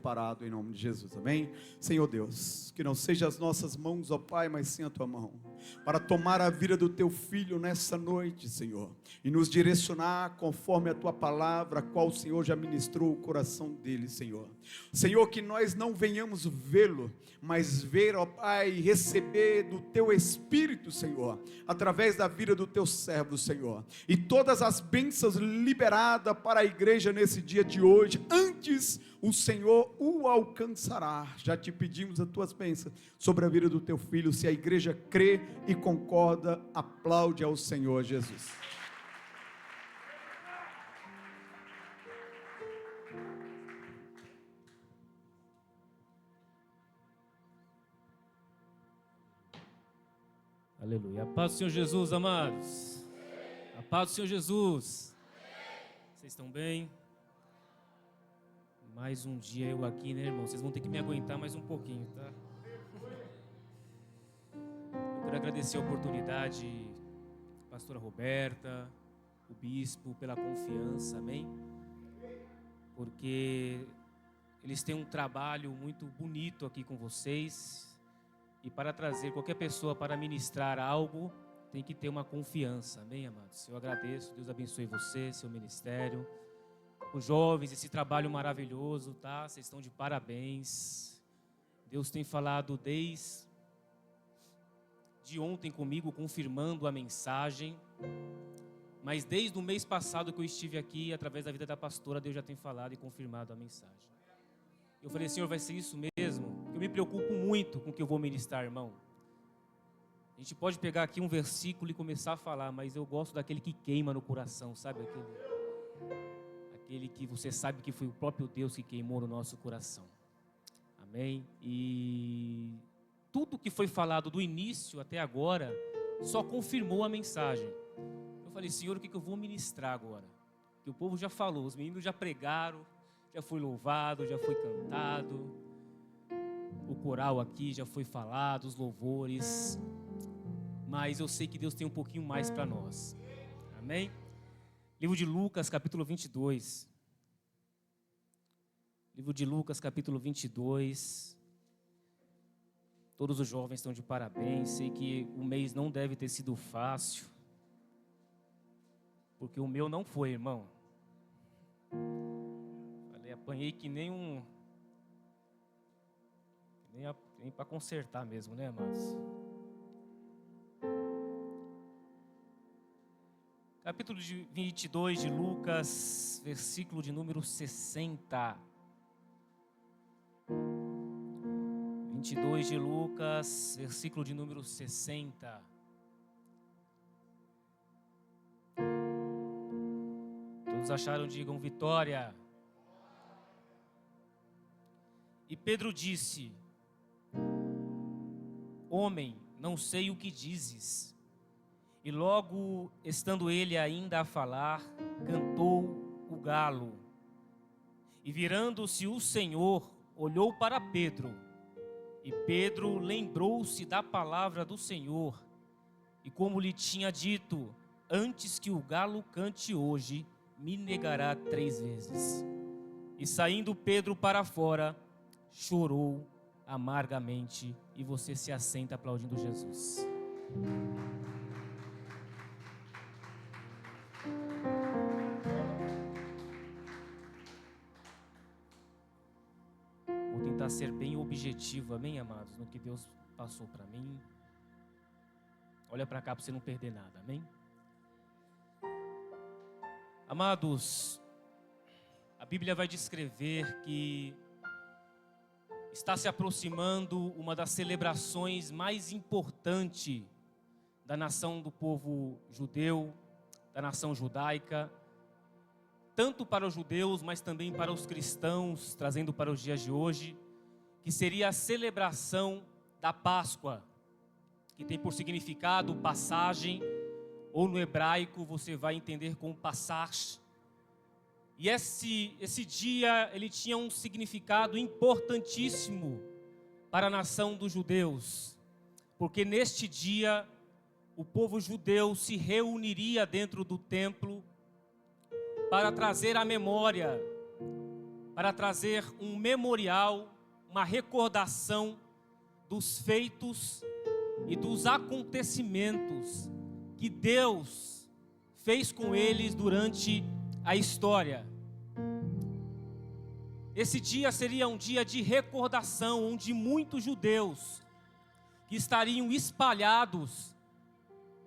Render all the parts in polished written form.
separado em nome de Jesus, amém? Senhor Deus, que não seja as nossas mãos, ó Pai, mas sim a tua mão, para tomar a vida do teu filho nessa noite, Senhor, e nos direcionar conforme a tua palavra, a qual o Senhor já ministrou o coração dele, Senhor. Senhor, que nós não venhamos vê-lo, mas ver, ó Pai, e receber do teu Espírito, Senhor, através da vida do teu servo, Senhor, e todas as bênçãos liberadas para a igreja nesse dia de hoje, antes o Senhor o alcançará. Já te pedimos as tuas bênçãos sobre a vida do teu filho. Se a igreja crê e concorda, aplaude ao Senhor Jesus. Aleluia. A paz do Senhor Jesus, amados. A paz do Senhor Jesus. Vocês estão bem? Mais um dia eu aqui, né, irmão? Vocês vão ter que me aguentar mais um pouquinho, tá? Eu quero agradecer a oportunidade, a pastora Roberta, o bispo, pela confiança, amém? Porque eles têm um trabalho muito bonito aqui com vocês. E para trazer qualquer pessoa para ministrar algo, tem que ter uma confiança, amém, amados? Eu agradeço, Deus abençoe você, seu ministério. Os jovens, esse trabalho maravilhoso, tá? Vocês estão de parabéns. Deus tem falado desde ontem comigo, confirmando a mensagem. Mas desde o mês passado que eu estive aqui, através da vida da pastora, Deus já tem falado e confirmado a mensagem. Eu falei, Senhor, vai ser isso mesmo? Eu me preocupo muito com o que eu vou ministrar, irmão. A gente pode pegar aqui um versículo e começar a falar, mas eu gosto daquele que queima no coração, sabe? Aquele que você sabe que foi o próprio Deus que queimou no nosso coração. Amém? E tudo que foi falado do início até agora só confirmou a mensagem. Eu falei, Senhor, o que eu vou ministrar agora? Que o povo já falou, os meninos já pregaram, já foi louvado, já foi cantado, o coral aqui já foi falado, os louvores, mas eu sei que Deus tem um pouquinho mais para nós, amém? Livro de Lucas, capítulo 22, livro de Lucas, capítulo 22, todos os jovens estão de parabéns, sei que o mês não deve ter sido fácil, porque o meu não foi, irmão. Apanhei que nem para consertar mesmo, né, amados? Capítulo 22 de Lucas, versículo de número 60. 22 de Lucas, versículo de número 60. Todos acharam, digam vitória. E Pedro disse, homem, não sei o que dizes. E logo, estando ele ainda a falar, cantou o galo. E virando-se o Senhor, olhou para Pedro. E Pedro lembrou-se da palavra do Senhor. E como lhe tinha dito, antes que o galo cante hoje, me negará 3 vezes. E saindo Pedro para fora, chorou amargamente. E você se assenta aplaudindo Jesus. Vou tentar ser bem objetivo, amém, amados, no que Deus passou para mim. Olha para cá para você não perder nada, amém? Amados, a Bíblia vai descrever que está se aproximando uma das celebrações mais importantes da nação do povo judeu, da nação judaica, tanto para os judeus, mas também para os cristãos, trazendo para os dias de hoje, que seria a celebração da Páscoa, que tem por significado passagem, ou no hebraico você vai entender como passage. E esse dia, ele tinha um significado importantíssimo para a nação dos judeus, porque neste dia, o povo judeu se reuniria dentro do templo para trazer à memória, para trazer um memorial, uma recordação dos feitos e dos acontecimentos que Deus fez com eles durante a história. Esse dia seria um dia de recordação, onde muitos judeus que estariam espalhados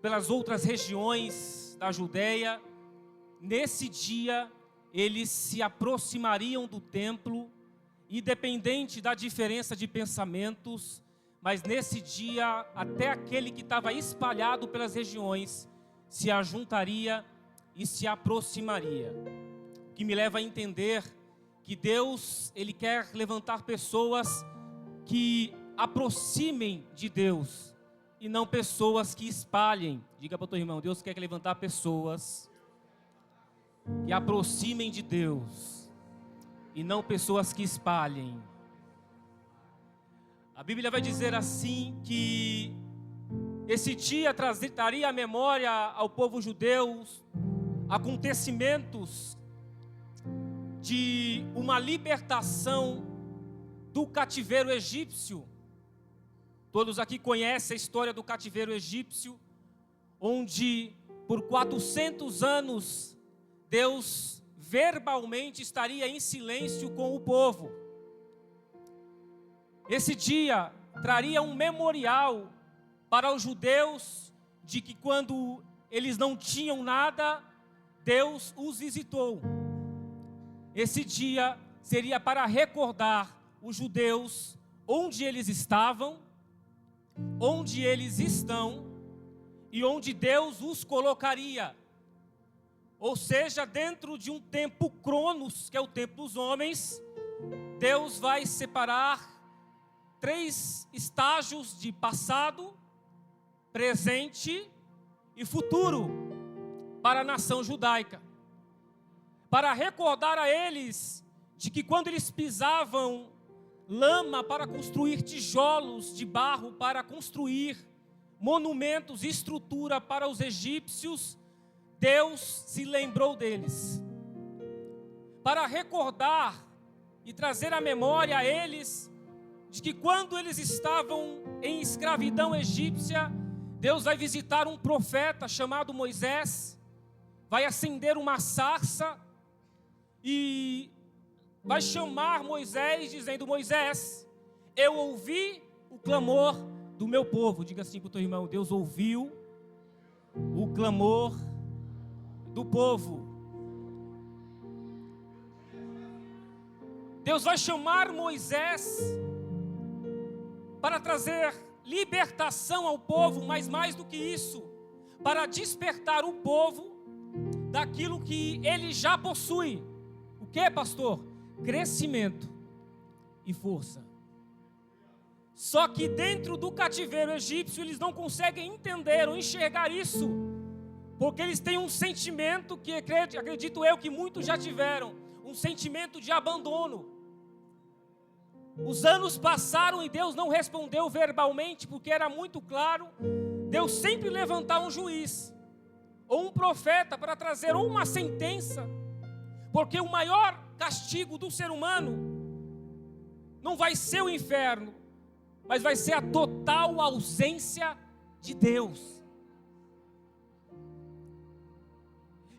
pelas outras regiões da Judéia, nesse dia eles se aproximariam do templo, independente da diferença de pensamentos, mas nesse dia até aquele que estava espalhado pelas regiões se ajuntaria e se aproximaria. O que me leva a entender que Deus, Ele quer levantar pessoas que aproximem de Deus e não pessoas que espalhem. Diga para o teu irmão, Deus quer levantar pessoas que aproximem de Deus e não pessoas que espalhem. A Bíblia vai dizer assim que esse dia traria à memória ao povo judeu acontecimentos de uma libertação do cativeiro egípcio. Todos aqui conhecem a história do cativeiro egípcio, onde por 400 anos Deus verbalmente estaria em silêncio com o povo. Esse dia traria um memorial para os judeus de que quando eles não tinham nada, Deus os visitou. Esse dia seria para recordar os judeus onde eles estavam, onde eles estão e onde Deus os colocaria. Ou seja, dentro de um tempo cronos, que é o tempo dos homens, Deus vai separar 3 estágios de passado, presente e futuro para a nação judaica, para recordar a eles de que quando eles pisavam lama para construir tijolos de barro, para construir monumentos e estrutura para os egípcios, Deus se lembrou deles, para recordar e trazer à memória a eles de que quando eles estavam em escravidão egípcia, Deus vai visitar um profeta chamado Moisés, vai acender uma sarça e vai chamar Moisés dizendo: Moisés, eu ouvi o clamor do meu povo. Diga assim para o teu irmão: Deus ouviu o clamor do povo. Deus vai chamar Moisés para trazer libertação ao povo, mas mais do que isso, para despertar o povo daquilo que ele já possui. O que, pastor? Crescimento e força. Só que dentro do cativeiro egípcio eles não conseguem entender ou enxergar isso, porque eles têm um sentimento que acredito eu que muitos já tiveram, um sentimento de abandono. Os anos passaram e Deus não respondeu verbalmente, porque era muito claro. Deus sempre levantar um juiz ou um profeta para trazer uma sentença, porque o maior castigo do ser humano não vai ser o inferno, mas vai ser a total ausência de Deus.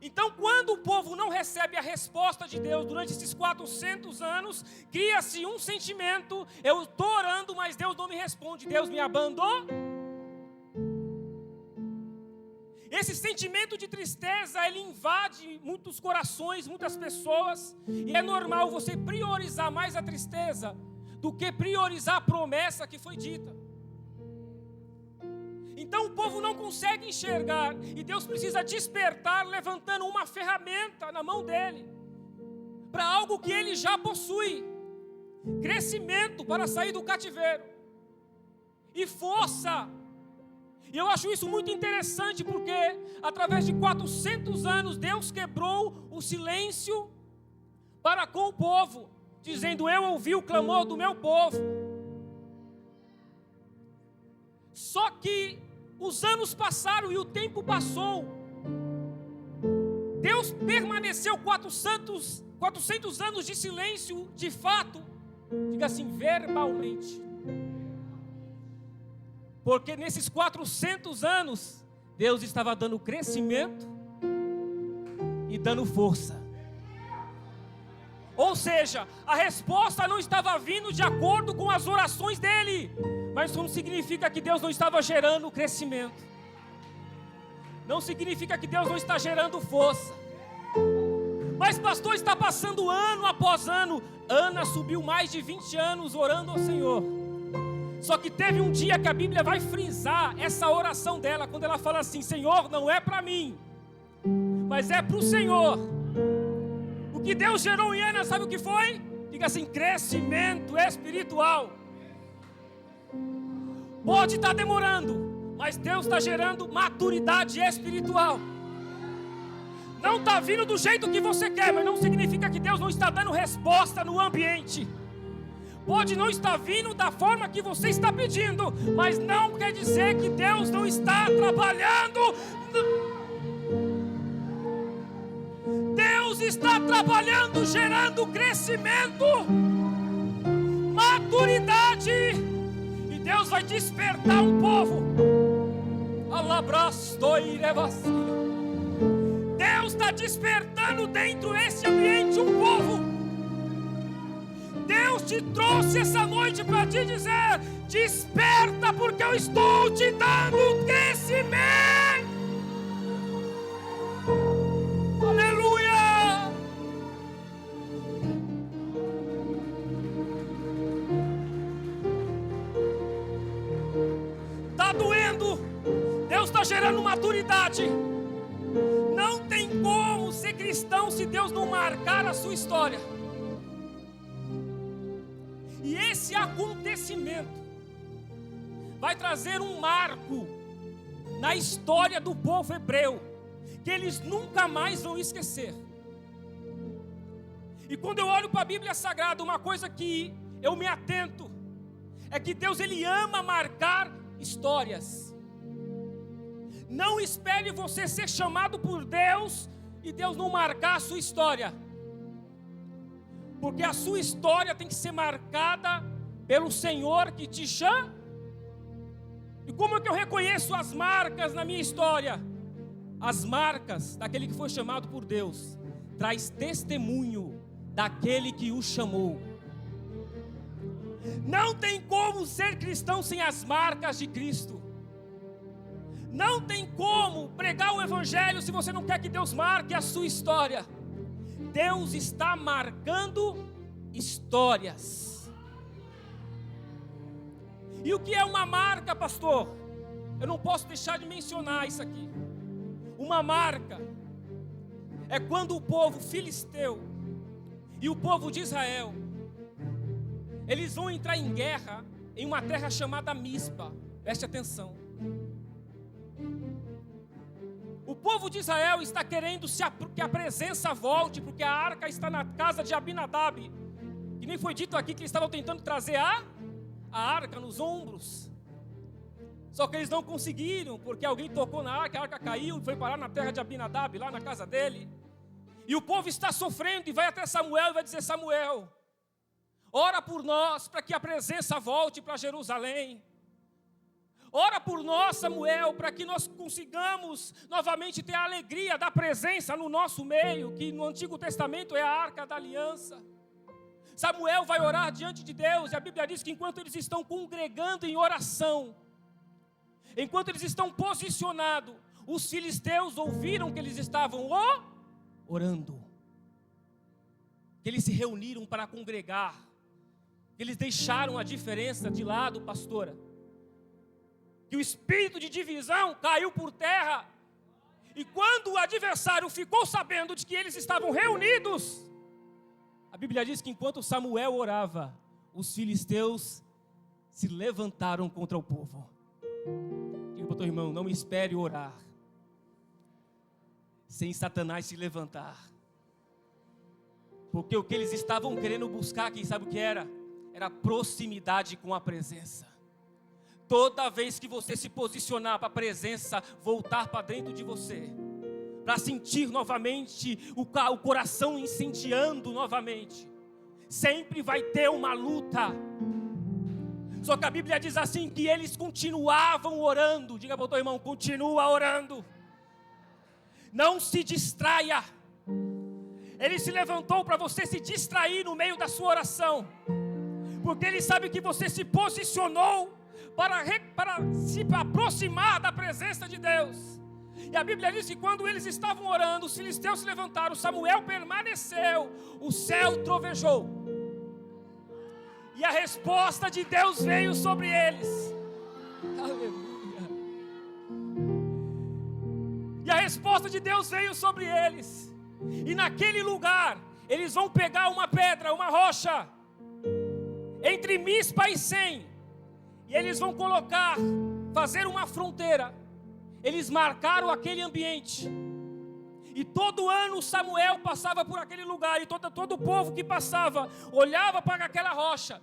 Então, quando o povo não recebe a resposta de Deus durante esses 400 anos, cria-se um sentimento: eu estou orando, mas Deus não me responde, Deus me abandonou. Esse sentimento de tristeza, ele invade muitos corações, muitas pessoas, e é normal você priorizar mais a tristeza do que priorizar a promessa que foi dita. Então o povo não consegue enxergar, e Deus precisa despertar, levantando uma ferramenta na mão dele, para algo que ele já possui: crescimento para sair do cativeiro, e força. E eu acho isso muito interessante, porque através de 400 anos, Deus quebrou o silêncio para com o povo, dizendo: eu ouvi o clamor do meu povo. Só que os anos passaram e o tempo passou. Deus permaneceu 400 400 anos de silêncio, de fato, diga assim, verbalmente. Porque nesses 400 anos, Deus estava dando crescimento e dando força. Ou seja, a resposta não estava vindo de acordo com as orações dele. Mas isso não significa que Deus não estava gerando crescimento. Não significa que Deus não está gerando força. Mas pastor, está passando ano após ano. Ana subiu mais de 20 anos orando ao Senhor. Só que teve um dia que a Bíblia vai frisar essa oração dela, quando ela fala assim: Senhor, não é para mim, mas é para o Senhor. O que Deus gerou em Ana, sabe o que foi? Diga assim, crescimento espiritual. Pode estar demorando, mas Deus está gerando maturidade espiritual. Não está vindo do jeito que você quer, mas não significa que Deus não está dando resposta no ambiente. Pode não estar vindo da forma que você está pedindo, mas não quer dizer que Deus não está trabalhando. Deus está trabalhando, gerando crescimento, maturidade, e Deus vai despertar um povo. Deus está despertando dentro desse ambiente um povo. Deus te trouxe essa noite para te dizer: desperta, porque eu estou te dando crescimento. Aleluia! Está doendo, Deus está gerando maturidade. Não tem como ser cristão se Deus não marcar a sua história. E esse acontecimento vai trazer um marco na história do povo hebreu, que eles nunca mais vão esquecer. E quando eu olho para a Bíblia Sagrada, uma coisa que eu me atento é que Deus, Ele ama marcar histórias. Não espere você ser chamado por Deus e Deus não marcar a sua história. Porque a sua história tem que ser marcada pelo Senhor que te chama. E como é que eu reconheço as marcas na minha história? As marcas daquele que foi chamado por Deus traz testemunho daquele que o chamou. Não tem como ser cristão sem as marcas de Cristo. Não tem como pregar o Evangelho se você não quer que Deus marque a sua história. Deus está marcando histórias. E o que é uma marca, pastor? Eu não posso deixar de mencionar isso aqui. Uma marca é quando o povo filisteu e o povo de Israel, eles vão entrar em guerra em uma terra chamada Mispa. Preste atenção. O povo de Israel está querendo que a presença volte, porque a arca está na casa de Abinadab. E nem foi dito aqui que eles estavam tentando trazer a arca nos ombros. Só que eles não conseguiram, porque alguém tocou na arca, a arca caiu e foi parar na terra de Abinadab, lá na casa dele. E o povo está sofrendo e vai até Samuel e vai dizer: Samuel, ora por nós para que a presença volte para Jerusalém. Ora por nós, Samuel, para que nós consigamos novamente ter a alegria da presença no nosso meio, que no Antigo Testamento é a Arca da Aliança. Samuel vai orar diante de Deus, e a Bíblia diz que enquanto eles estão congregando em oração, enquanto eles estão posicionados, os filisteus ouviram que eles estavam orando, que eles se reuniram para congregar, que eles deixaram a diferença de lado, pastora, que o espírito de divisão caiu por terra. E quando o adversário ficou sabendo de que eles estavam reunidos, a Bíblia diz que enquanto Samuel orava, os filisteus se levantaram contra o povo. Diga para o teu irmão: não espere orar sem Satanás se levantar. Porque o que eles estavam querendo buscar, quem sabe o que era? Era proximidade com a presença. Toda vez que você se posicionar para a presença voltar para dentro de você, para sentir novamente o coração incendiando novamente. Sempre vai ter uma luta. Só que a Bíblia diz assim, que eles continuavam orando. Diga para o teu irmão, continua orando. Não se distraia. Ele se levantou para você se distrair no meio da sua oração, porque ele sabe que você se posicionou para se aproximar da presença de Deus. E a Bíblia diz que quando eles estavam orando, os filisteus se levantaram, Samuel permaneceu, o céu trovejou, e a resposta de Deus veio sobre eles. Aleluia. E a resposta de Deus veio sobre eles. E naquele lugar, eles vão pegar uma pedra, uma rocha, entre Mispa e Sem, e eles vão fazer uma fronteira. Eles marcaram aquele ambiente. E todo ano Samuel passava por aquele lugar, e todo o povo que passava, olhava para aquela rocha,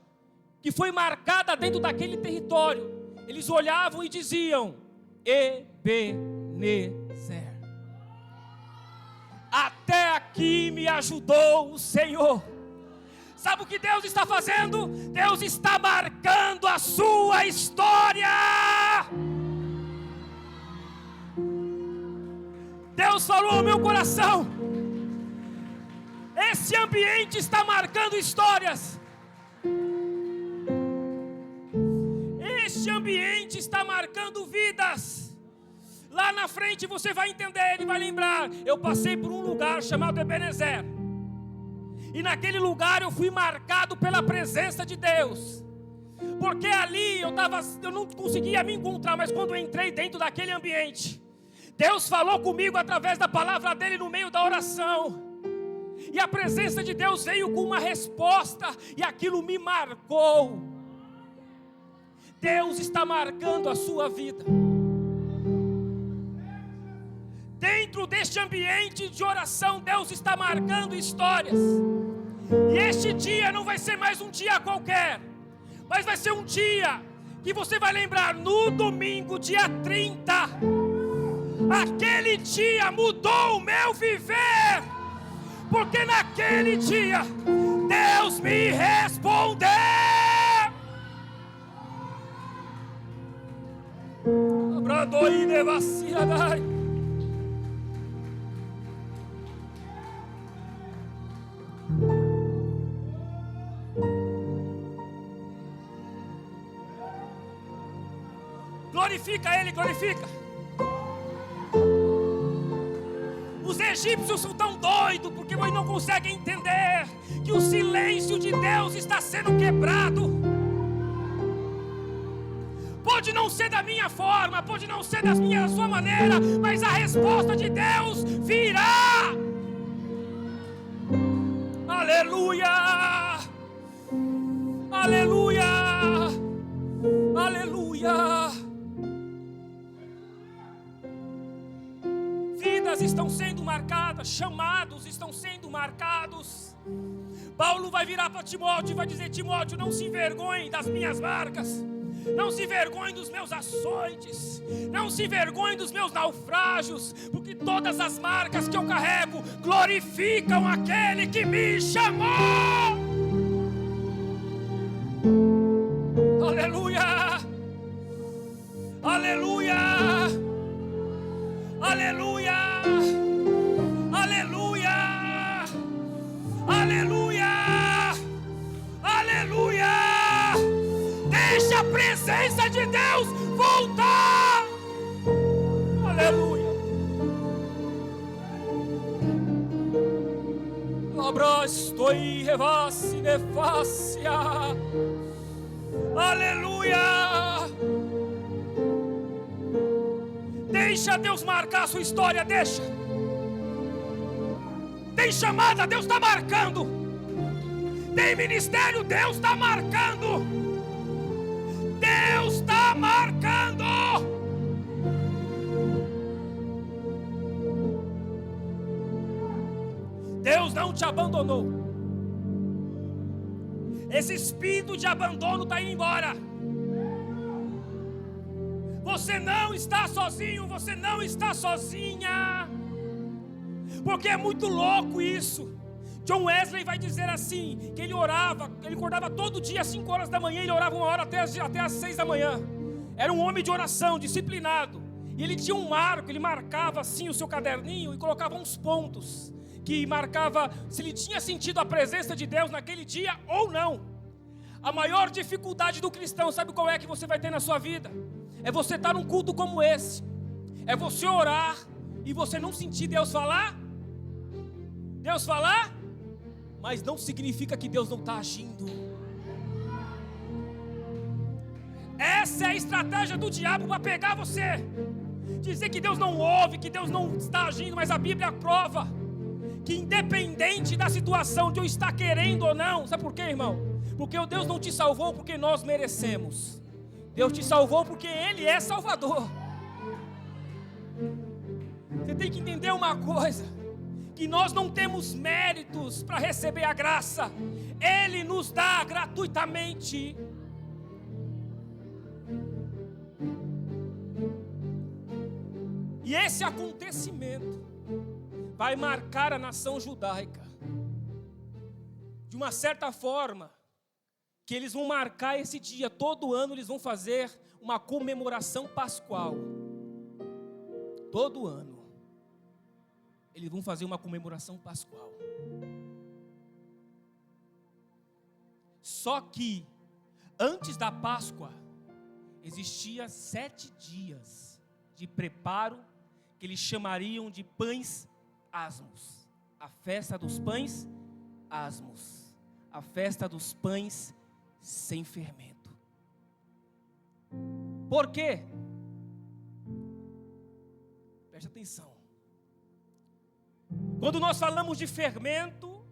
que foi marcada dentro daquele território. Eles olhavam e diziam, Ebenezer. Até aqui me ajudou o Senhor. Sabe o que Deus está fazendo? Deus está marcando a sua história. Deus falou ao meu coração, esse ambiente está marcando histórias. Este ambiente está marcando vidas. Lá na frente você vai entender e vai lembrar. Eu passei por um lugar chamado Ebenezer, e naquele lugar eu fui marcado pela presença de Deus. Porque ali eu não conseguia me encontrar, mas quando eu entrei dentro daquele ambiente, Deus falou comigo através da palavra dele no meio da oração. E a presença de Deus veio com uma resposta, e aquilo me marcou. Deus está marcando a sua vida. Dentro deste ambiente de oração, Deus está marcando histórias. E este dia não vai ser mais um dia qualquer, mas vai ser um dia que você vai lembrar. No domingo, dia 30, aquele dia mudou o meu viver, porque naquele dia Deus me respondeu. Abradoi devassidai. Glorifica Ele, glorifica. Os egípcios são tão doidos, porque eles não conseguem entender que o silêncio de Deus está sendo quebrado. Pode não ser da minha forma, pode não ser da sua maneira, mas a resposta de Deus virá. Aleluia! Aleluia! Aleluia! Vidas estão sendo marcadas, chamados estão sendo marcados. Paulo vai virar para Timóteo e vai dizer: Timóteo, não se envergonhe das minhas marcas, não se envergonhe dos meus açoites, não se envergonhe dos meus naufrágios, porque todas as marcas que eu carrego glorificam aquele que me chamou. Aleluia! Aleluia! Aleluia! Aleluia! Aleluia! Aleluia! Deixa a presença de Deus voltar! Aleluia! Abrastoi revasse nefácia. Aleluia! Deixa Deus marcar a sua história, deixa. Tem chamada, Deus está marcando. Tem ministério, Deus está marcando. Deus está marcando. Deus não te abandonou. Esse espírito de abandono está indo embora. Você não está sozinho, você não está sozinha. porque é muito louco isso. John Wesley vai dizer assim, que ele orava, ele acordava todo dia às 5 horas da manhã, ele orava 1 hora até às 6 da manhã. Era um homem de oração, disciplinado. E ele tinha um marco, ele marcava assim o seu caderninho e colocava uns pontos, que marcava se ele tinha sentido a presença de Deus naquele dia ou não. A maior dificuldade do cristão, sabe qual é que você vai ter na sua vida? É você estar num culto como esse, é você orar e você não sentir Deus falar, mas não significa que Deus não está agindo. Essa é a estratégia do diabo para pegar você, dizer que Deus não ouve, que Deus não está agindo, mas a Bíblia prova que independente da situação de eu estar querendo ou não, sabe por quê, irmão? Porque o Deus não te salvou porque nós merecemos, Deus te salvou porque Ele é Salvador. Você tem que entender uma coisa, que nós não temos méritos para receber a graça, Ele nos dá gratuitamente. E esse acontecimento vai marcar a nação judaica de uma certa forma, que eles vão marcar esse dia, todo ano eles vão fazer uma comemoração pascual. Todo ano eles vão fazer uma comemoração pascual. Só que antes da Páscoa existia 7 dias de preparo que eles chamariam de pães asmos. A festa dos pães asmos. A festa dos pães sem fermento. Por quê? Preste atenção. Quando nós falamos de fermento,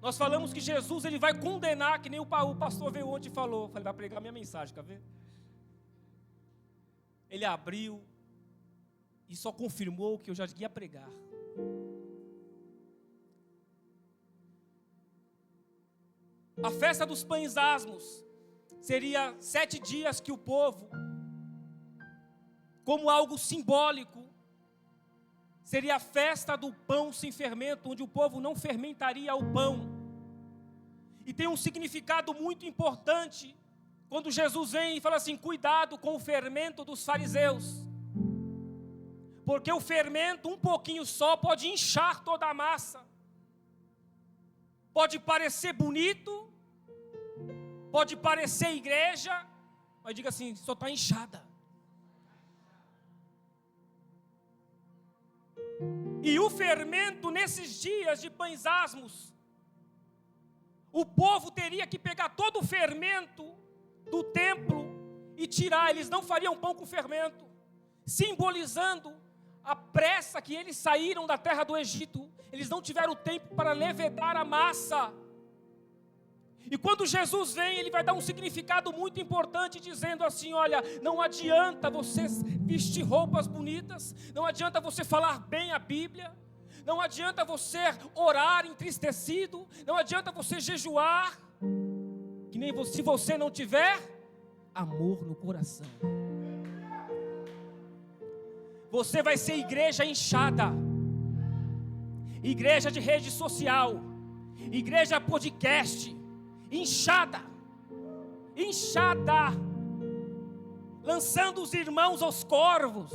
nós falamos que Jesus ele vai condenar, que nem o pastor veio ontem e falou. Falei, vai pregar minha mensagem, quer ver? Ele abriu e só confirmou o que eu já ia pregar. A festa dos pães asmos seria 7 dias que o povo, como algo simbólico, seria a festa do pão sem fermento, onde o povo não fermentaria o pão. E tem um significado muito importante, quando Jesus vem e fala assim, cuidado com o fermento dos fariseus. Porque o fermento, um pouquinho só, pode inchar toda a massa. Pode parecer bonito, pode parecer igreja, mas diga assim, só está inchada. E o fermento nesses dias de pães asmos, o povo teria que pegar todo o fermento do templo e tirar. Eles não fariam pão com fermento, simbolizando a pressa que eles saíram da terra do Egito. Eles não tiveram tempo para levedar a massa. E quando Jesus vem, ele vai dar um significado muito importante, dizendo assim, olha, não adianta você vestir roupas bonitas, não adianta você falar bem a Bíblia, não adianta você orar entristecido, não adianta você jejuar, que nem se você não tiver amor no coração. Você vai ser igreja inchada, igreja de rede social, igreja podcast, inchada, lançando os irmãos aos corvos.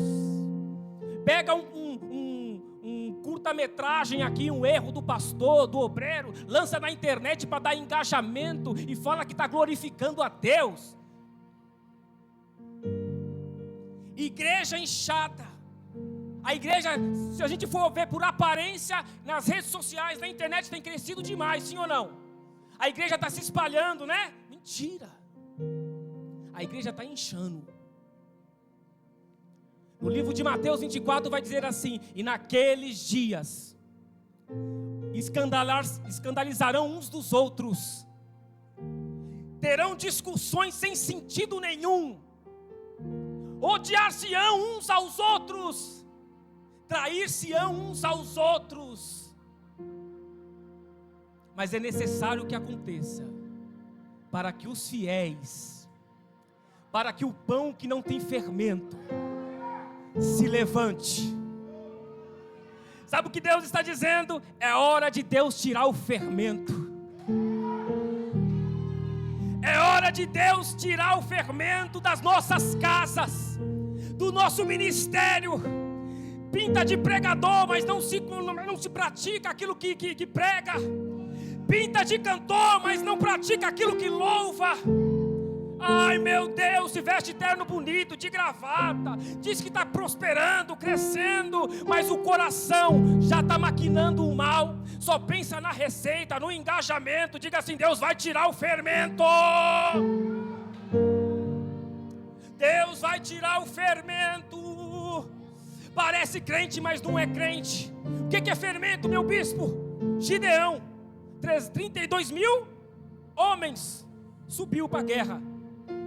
Pega um curta-metragem aqui, um erro do pastor, do obreiro, lança na internet para dar engajamento e fala que está glorificando a Deus. Igreja inchada. A igreja, se a gente for ver por aparência, nas redes sociais, na internet tem crescido demais, sim ou não? A igreja está se espalhando, né? Mentira. A igreja está inchando. No livro de Mateus 24 vai dizer assim, e naqueles dias escandalizarão uns dos outros, terão discussões sem sentido nenhum, odiar-se-ão uns aos outros, trair-se-ão uns aos outros. Mas é necessário que aconteça, para que os fiéis, para que o pão que não tem fermento, se levante, Sabe o que Deus está dizendo? É hora de Deus tirar o fermento. É hora de Deus tirar o fermento das nossas casas, do nosso ministério. Pinta de pregador, mas não se pratica aquilo que prega. Pinta de cantor, mas não pratica aquilo que louva. Ai meu Deus, se veste terno bonito, de gravata, diz que está prosperando, crescendo, mas o coração já está maquinando o mal. Só pensa na receita, no engajamento. Diga assim: Deus vai tirar o fermento. Deus vai tirar o fermento. Parece crente, mas não é crente. O que é fermento, meu bispo? Gideão, 32 mil homens, subiu para a guerra.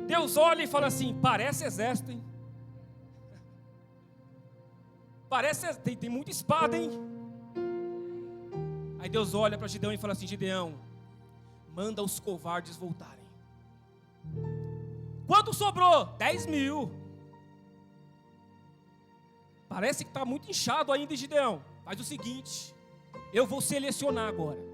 Deus olha e fala assim: parece exército, hein? Parece, tem muita espada, hein? Aí Deus olha para Gideão e fala assim: Gideão, manda os covardes voltarem. Quanto sobrou? 10 mil. Parece que está muito inchado ainda, Gideão. Faz o seguinte: eu vou selecionar agora.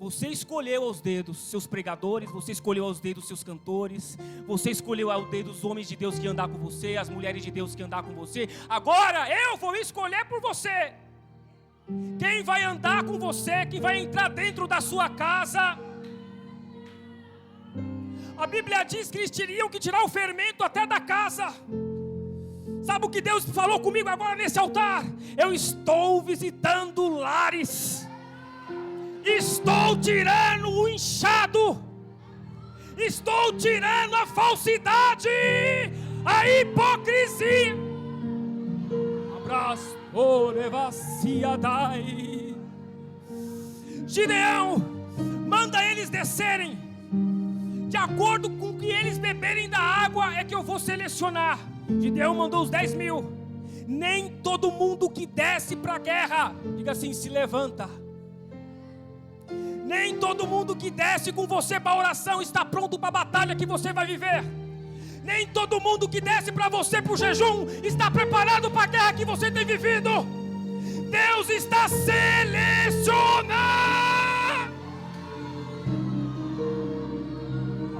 Você escolheu aos dedos seus pregadores, você escolheu aos dedos seus cantores, você escolheu ao dedo os homens de Deus que andar com você, as mulheres de Deus que andar com você. Agora eu vou escolher por você quem vai andar com você, quem vai entrar dentro da sua casa. A Bíblia diz que eles teriam que tirar o fermento até da casa. Sabe o que Deus falou comigo agora nesse altar? Eu estou visitando lares. Estou tirando o inchado. Estou tirando a falsidade, a hipocrisia. Abraço, dai. Gideão, manda eles descerem. De acordo com o que eles beberem da água é que eu vou selecionar. Gideão mandou os 10 mil. Nem todo mundo que desce para a guerra, diga assim, se levanta. Nem todo mundo que desce com você para a oração está pronto para a batalha que você vai viver. Nem todo mundo que desce para você para o jejum está preparado para a guerra que você tem vivido. Deus está selecionando.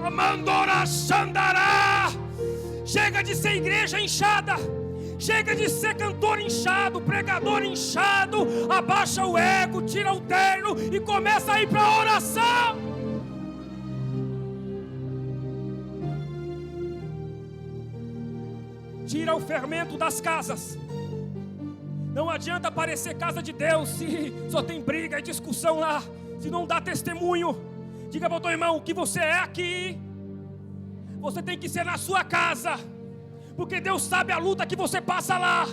Amandora Xandará. Chega de ser igreja inchada. Chega de ser cantor inchado, pregador inchado. Abaixa o ego, tira o terno e começa a ir para a oração. Tira o fermento das casas. Não adianta parecer casa de Deus se só tem briga e discussão lá, se não dá testemunho. Diga para o teu irmão: o que você é aqui, você tem que ser na sua casa. Porque Deus sabe a luta que você passa lá.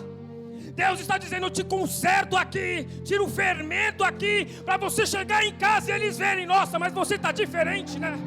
Deus está dizendo: eu te conserto aqui, tiro o fermento aqui, para você chegar em casa e eles verem: nossa, mas você está diferente, né?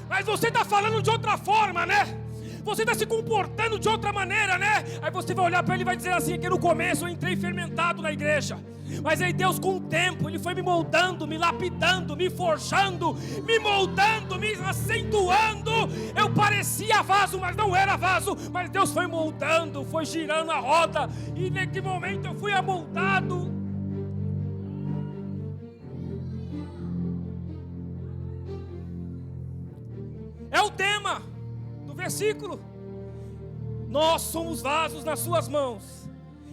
Mas você está falando de outra forma, né? Você está se comportando de outra maneira, né? Aí você vai olhar para ele e vai dizer assim: que no começo eu entrei fermentado na igreja, mas aí Deus, com o tempo, Ele foi me moldando, me lapidando, me forjando, me moldando, me acentuando. Eu parecia vaso, mas não era vaso. Mas Deus foi moldando, foi girando a roda, e naquele momento eu fui amoldado. É o tema do versículo. Nós somos vasos nas suas mãos,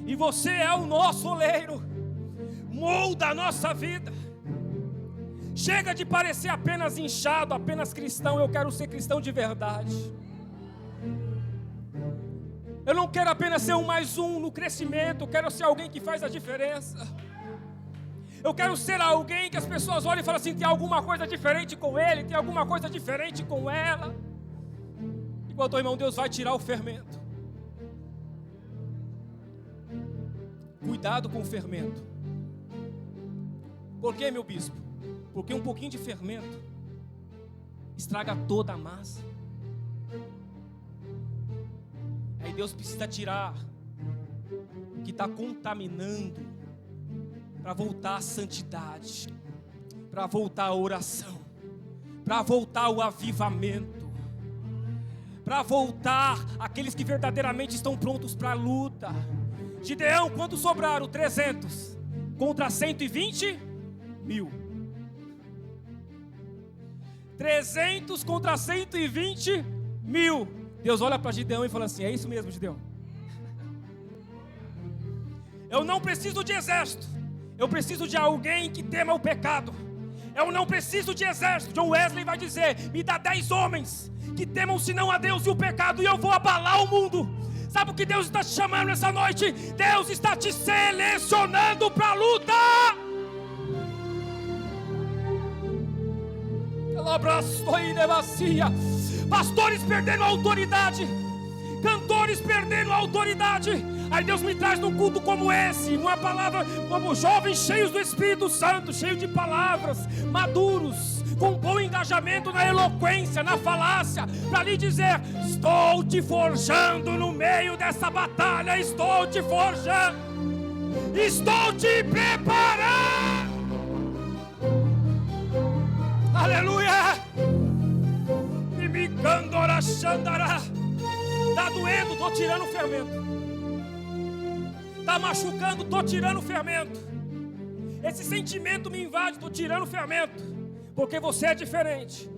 e você é o nosso oleiro. Molda a nossa vida. Chega de parecer apenas inchado, apenas cristão. Eu quero ser cristão de verdade. Eu não quero apenas ser um mais um no crescimento. Eu quero ser alguém que faz a diferença. Eu quero ser alguém que as pessoas olhem e falam assim: tem alguma coisa diferente com ele, tem alguma coisa diferente com ela. Enquanto, irmão, Deus vai tirar o fermento. Cuidado com o fermento. Por quê, meu bispo? Porque um pouquinho de fermento estraga toda a massa. Aí Deus precisa tirar o que está contaminando, para voltar a santidade, para voltar a oração, para voltar o avivamento, para voltar aqueles que verdadeiramente estão prontos para a luta. Gideão, quantos sobraram? 300. contra 120 mil. 300 contra 120 mil. Deus olha para Gideão e fala assim: é isso mesmo, Gideão. Eu não preciso de exército, eu preciso de alguém que tema o pecado. Eu não preciso de exército. John Wesley vai dizer: me dá 10 homens que temam senão a Deus e o pecado, e eu vou abalar o mundo. Sabe o que Deus está te chamando nessa noite? Deus está te selecionando para a luta. Pastores perdendo a autoridade, cantores perdendo a autoridade. Aí Deus me traz num culto como esse, uma palavra como jovens cheios do Espírito Santo, cheios de palavras, maduros, com bom engajamento na eloquência, na falácia, para lhe dizer: estou te forjando no meio dessa batalha, estou te forjando, estou te preparando. Aleluia! Está doendo, estou tirando o fermento. Está machucando, estou tirando o fermento. Esse sentimento me invade, estou tirando o fermento. Porque você é diferente.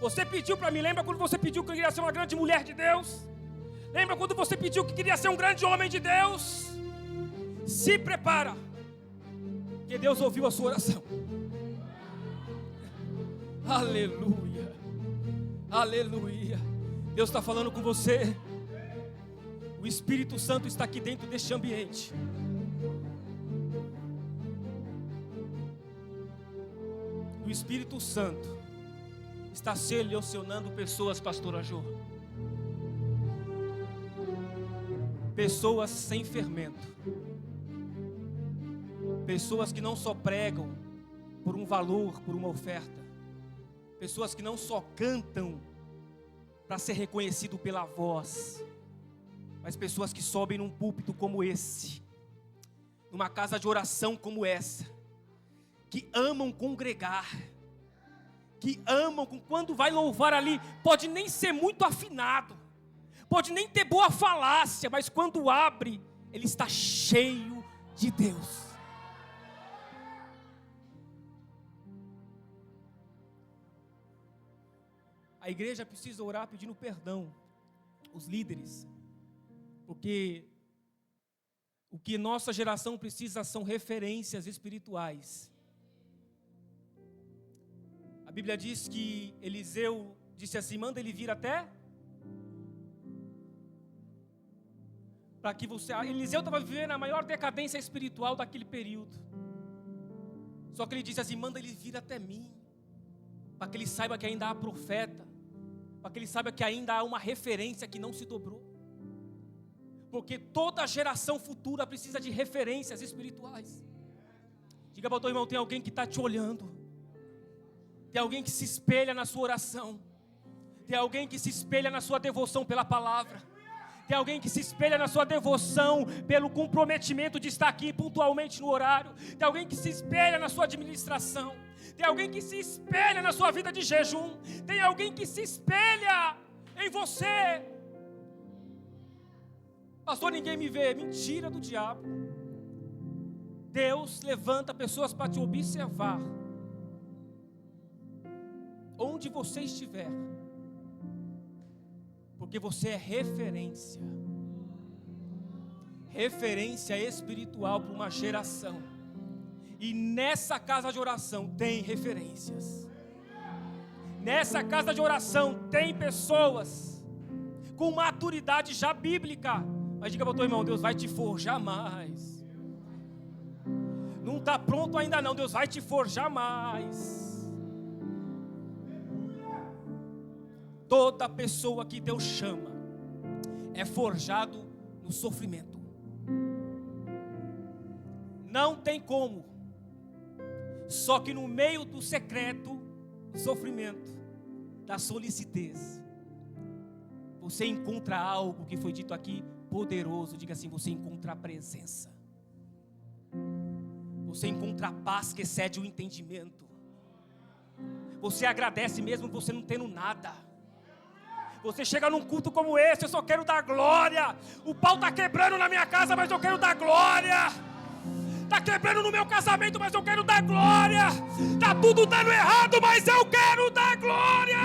Você pediu para mim, lembra quando você pediu que eu queria ser uma grande mulher de Deus? Lembra quando você pediu que queria ser um grande homem de Deus? Se prepara, que Deus ouviu a sua oração. Aleluia, aleluia. Deus está falando com você. O Espírito Santo está aqui dentro deste ambiente. O Espírito Santo está selecionando pessoas, pastora Jô. Pessoas sem fermento. Pessoas que não só pregam por um valor, por uma oferta. Pessoas que não só cantam para ser reconhecido pela voz, mas pessoas que sobem num púlpito como esse, numa casa de oração como essa, que amam congregar, que amam, quando vai louvar ali, pode nem ser muito afinado, pode nem ter boa falácia, mas quando abre, ele está cheio de Deus. A igreja precisa orar pedindo perdão, os líderes, porque o que nossa geração precisa são referências espirituais. A Bíblia diz que Eliseu disse assim: manda ele vir até, para que você... Eliseu estava vivendo a maior decadência espiritual daquele período. Só que ele disse assim: manda ele vir até mim, para que ele saiba que ainda há profeta, para que ele saiba que ainda há uma referência que não se dobrou. Porque toda geração futura precisa de referências espirituais. Diga para o teu irmão: tem alguém que está te olhando, tem alguém que se espelha na sua oração, tem alguém que se espelha na sua devoção pela palavra, tem alguém que se espelha na sua devoção pelo comprometimento de estar aqui pontualmente no horário, tem alguém que se espelha na sua administração, tem alguém que se espelha na sua vida de jejum, tem alguém que se espelha em você. Pastor, ninguém me vê. Mentira do diabo. Deus levanta pessoas para te observar onde você estiver, porque você é referência espiritual para uma geração. E nessa casa de oração tem referências. Nessa casa de oração tem pessoas com maturidade já bíblica. Mas diga para o teu irmão: Deus vai te forjar mais. Não está pronto ainda não, Deus vai te forjar mais. Toda pessoa que Deus chama é forjado no sofrimento. Não tem como. Só que no meio do secreto, do sofrimento, da solicitez, você encontra algo que foi dito aqui poderoso. Diga assim: você encontra a presença, você encontra a paz que excede o entendimento, você agradece mesmo você não tendo nada. Você chega num culto como esse: eu só quero dar glória. O pau está quebrando na minha casa, mas eu quero dar glória. Está quebrando no meu casamento, mas eu quero dar glória. Está tudo dando errado, mas eu quero dar glória.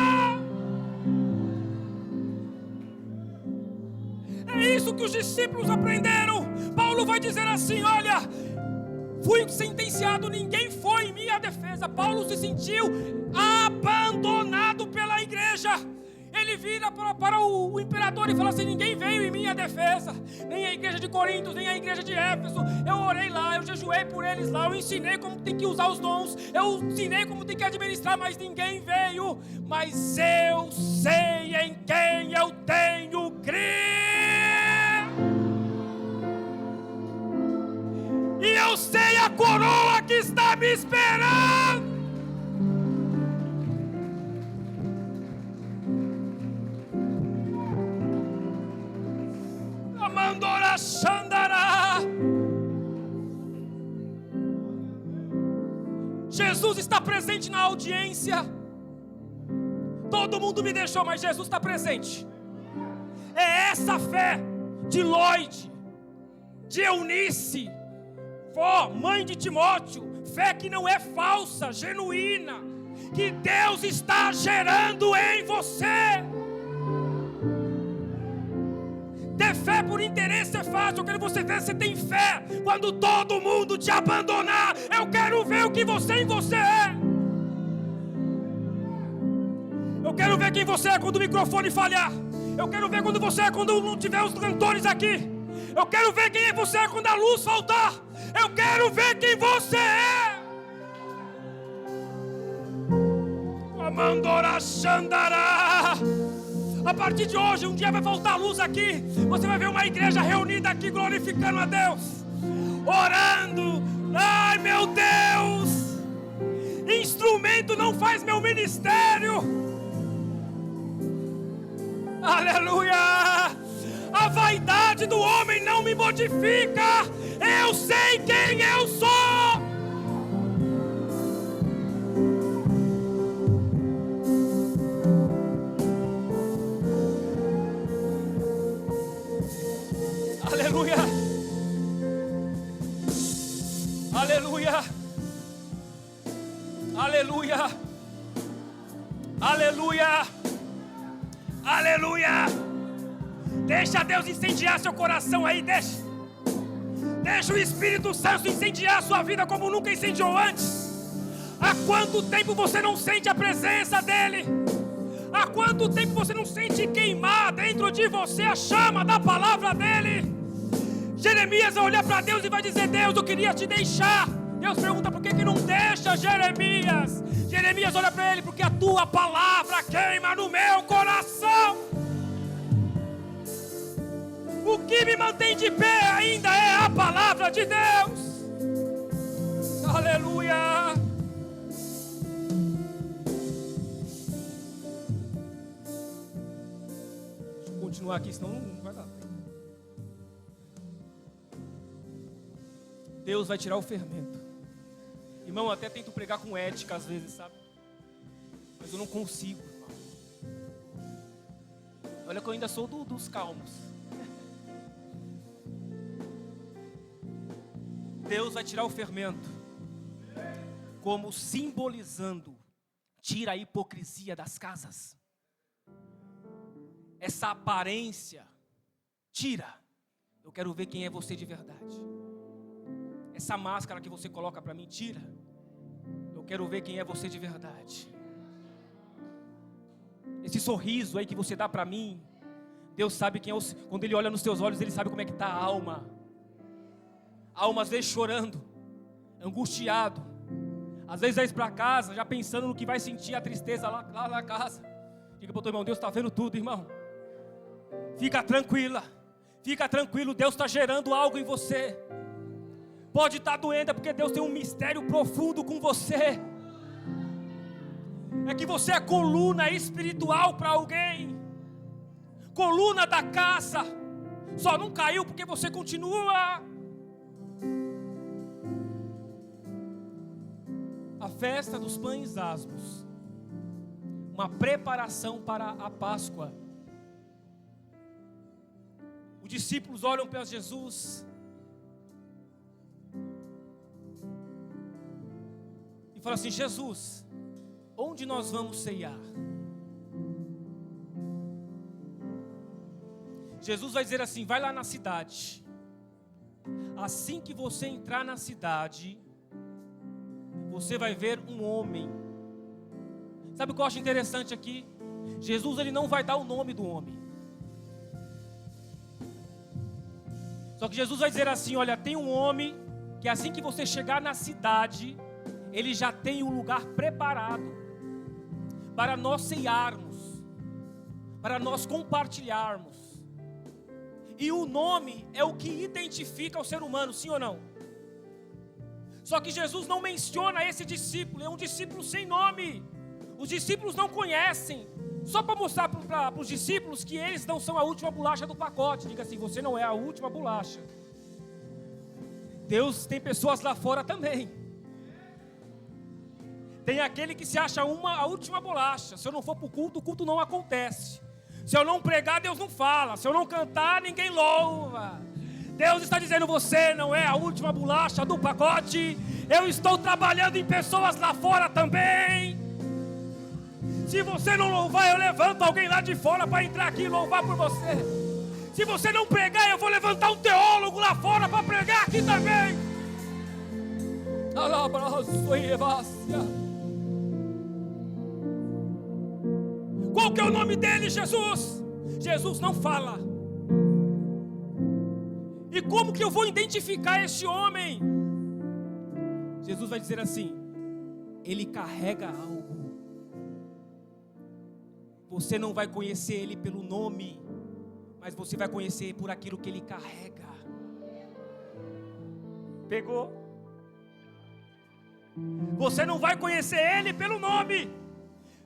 É isso que os discípulos aprenderam. Paulo vai dizer assim: olha, fui sentenciado, ninguém foi em minha defesa. Paulo se sentiu abandonado pela igreja. Ele vira para o imperador e fala assim: ninguém veio em minha defesa, nem a igreja de Corinto, nem a igreja de Éfeso. Eu orei lá, eu jejuei por eles lá, eu ensinei como tem que usar os dons, eu ensinei como tem que administrar, mas ninguém veio. Mas eu sei em quem eu tenho crer, e eu sei a coroa que está me esperando. Mandora Xandará. Jesus está presente na audiência. Todo mundo me deixou, mas Jesus está presente. É essa fé de Lloyd, de Eunice, vó, mãe de Timóteo, fé que não é falsa, genuína, que Deus está gerando em você. Ter fé por interesse é fácil. Eu quero você ver se tem fé quando todo mundo te abandonar. Eu quero ver o que você em você é. Eu quero ver quem você é quando o microfone falhar. Eu quero ver quando você é quando não tiver os cantores aqui. Eu quero ver quem você é quando a luz faltar. Eu quero ver quem você é. Amandora Xandará. A partir de hoje, um dia vai faltar luz aqui. Você vai ver uma igreja reunida aqui glorificando a Deus, orando. Ai, meu Deus! Instrumento não faz meu ministério. Aleluia! A vaidade do homem não me modifica. Eu sei quem eu sou. Aleluia! Aleluia! Aleluia! Aleluia! Aleluia! Deixa Deus incendiar seu coração aí, deixa o Espírito Santo incendiar a sua vida como nunca incendiou antes. Há quanto tempo você não sente a presença dEle? Há quanto tempo você não sente queimar dentro de você a chama da palavra dEle? Jeremias vai olhar para Deus e vai dizer: Deus, eu queria te deixar. Deus pergunta: por que não deixa, Jeremias? Jeremias olha para ele: porque a tua palavra queima no meu coração. O que me mantém de pé ainda é a palavra de Deus. Aleluia. Deixa eu continuar aqui, senão não vai dar. Deus vai tirar o fermento. Irmão, eu até tento pregar com ética às vezes, sabe? Mas eu não consigo, irmão. Olha que eu ainda sou dos calmos. Deus vai tirar o fermento, como simbolizando, tira a hipocrisia das casas. Essa aparência, tira. Eu quero ver quem é você de verdade. Essa máscara que você coloca para mim, tira. Eu quero ver quem é você de verdade. Esse sorriso aí que você dá para mim, Deus sabe quem é. Quando Ele olha nos teus olhos, Ele sabe como é que está a alma. A alma às vezes chorando, angustiado. Às vezes vai para casa, já pensando no que vai sentir a tristeza lá na casa. Diga para o teu irmão: Deus está vendo tudo, irmão. Fica tranquila, fica tranquilo, Deus está gerando algo em você. Pode estar doendo, é porque Deus tem um mistério profundo com você. É que você é coluna espiritual para alguém, coluna da casa. Só não caiu porque você continua. A festa dos pães asmos, uma preparação para a Páscoa. Os discípulos olham para Jesus. Fala assim: Jesus, onde nós vamos ceiar? Jesus vai dizer assim: vai lá na cidade. Assim que você entrar na cidade, você vai ver um homem. Sabe o que eu acho interessante aqui? Jesus, ele não vai dar o nome do homem. Só que Jesus vai dizer assim: olha, tem um homem que assim que você chegar na cidade, ele já tem um lugar preparado para nós ceiarmos, para nós compartilharmos. E o nome é o que identifica o ser humano, sim ou não? Só que Jesus não menciona esse discípulo, é um discípulo sem nome. Os discípulos não conhecem. Só para mostrar para os discípulos que eles não são a última bolacha do pacote. Diga assim: você não é a última bolacha. Deus tem pessoas lá fora também. Tem aquele que se acha a última bolacha. Se eu não for para o culto não acontece. Se eu não pregar, Deus não fala. Se eu não cantar, ninguém louva. Deus está dizendo: você não é a última bolacha do pacote. Eu estou trabalhando em pessoas lá fora também. Se você não louvar, eu levanto alguém lá de fora para entrar aqui e louvar por você. Se você não pregar, eu vou levantar um teólogo lá fora para pregar aqui também. Qual que é o nome dele, Jesus? Jesus não fala. E como que eu vou identificar este homem? Jesus vai dizer assim: ele carrega algo. Você não vai conhecer ele pelo nome, mas você vai conhecer por aquilo que ele carrega. Pegou? Você não vai conhecer ele pelo nome.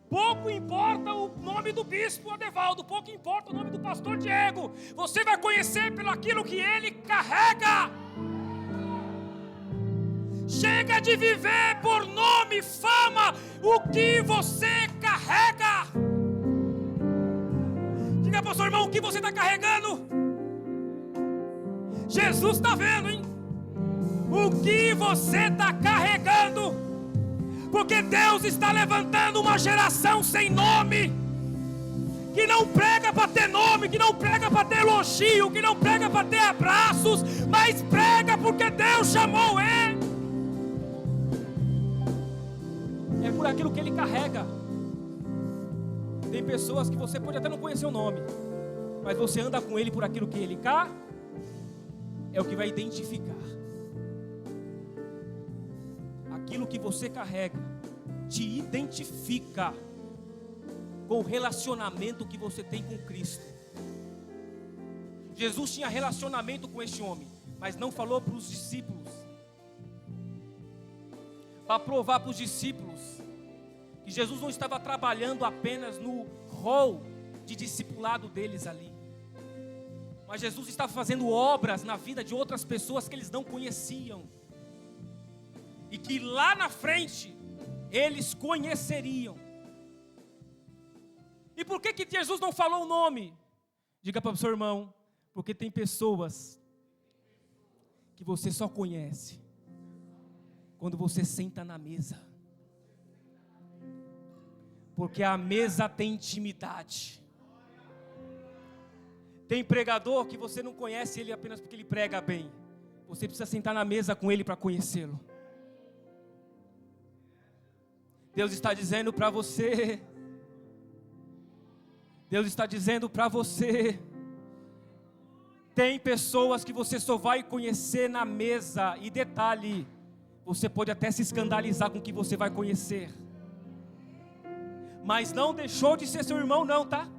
Pouco importa o nome do bispo Adevaldo, pouco importa o nome do pastor Diego. Você vai conhecer pelo aquilo que ele carrega. Chega de viver por nome, fama, o que você carrega. Diga para o seu irmão: o que você está carregando? Jesus está vendo, hein? O que você está carregando? Porque Deus está levantando uma geração sem nome, que não prega para ter nome, que não prega para ter elogio, que não prega para ter abraços, mas prega porque Deus chamou ele. É por aquilo que ele carrega. Tem pessoas que você pode até não conhecer o nome, mas você anda com ele por aquilo que ele é o que vai identificar. Aquilo que você carrega te identifica com o relacionamento que você tem com Cristo. Jesus tinha relacionamento com este homem, mas não falou para os discípulos, para provar para os discípulos que Jesus não estava trabalhando apenas no rol de discipulado deles ali, mas Jesus estava fazendo obras na vida de outras pessoas que eles não conheciam, e que lá na frente eles conheceriam. E por que Jesus não falou o nome? Diga para o seu irmão: porque tem pessoas que você só conhece quando você senta na mesa. Porque a mesa tem intimidade. Tem pregador que você não conhece ele apenas porque ele prega bem. Você precisa sentar na mesa com ele para conhecê-lo. Deus está dizendo para você. Deus está dizendo para você. Tem pessoas que você só vai conhecer na mesa. E detalhe, você pode até se escandalizar com o que você vai conhecer, mas não deixou de ser seu irmão não, tá?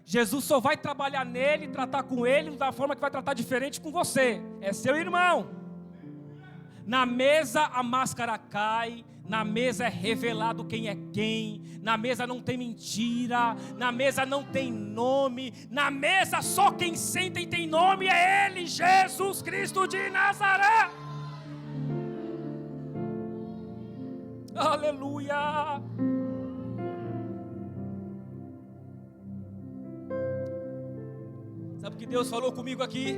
Jesus só vai trabalhar nele, tratar com ele da forma que vai tratar diferente com você. É seu irmão. Na mesa a máscara cai, na mesa é revelado quem é quem, na mesa não tem mentira, na mesa não tem nome, na mesa só quem senta e tem nome é Ele, Jesus Cristo de Nazaré. Aleluia. Sabe o que Deus falou comigo aqui?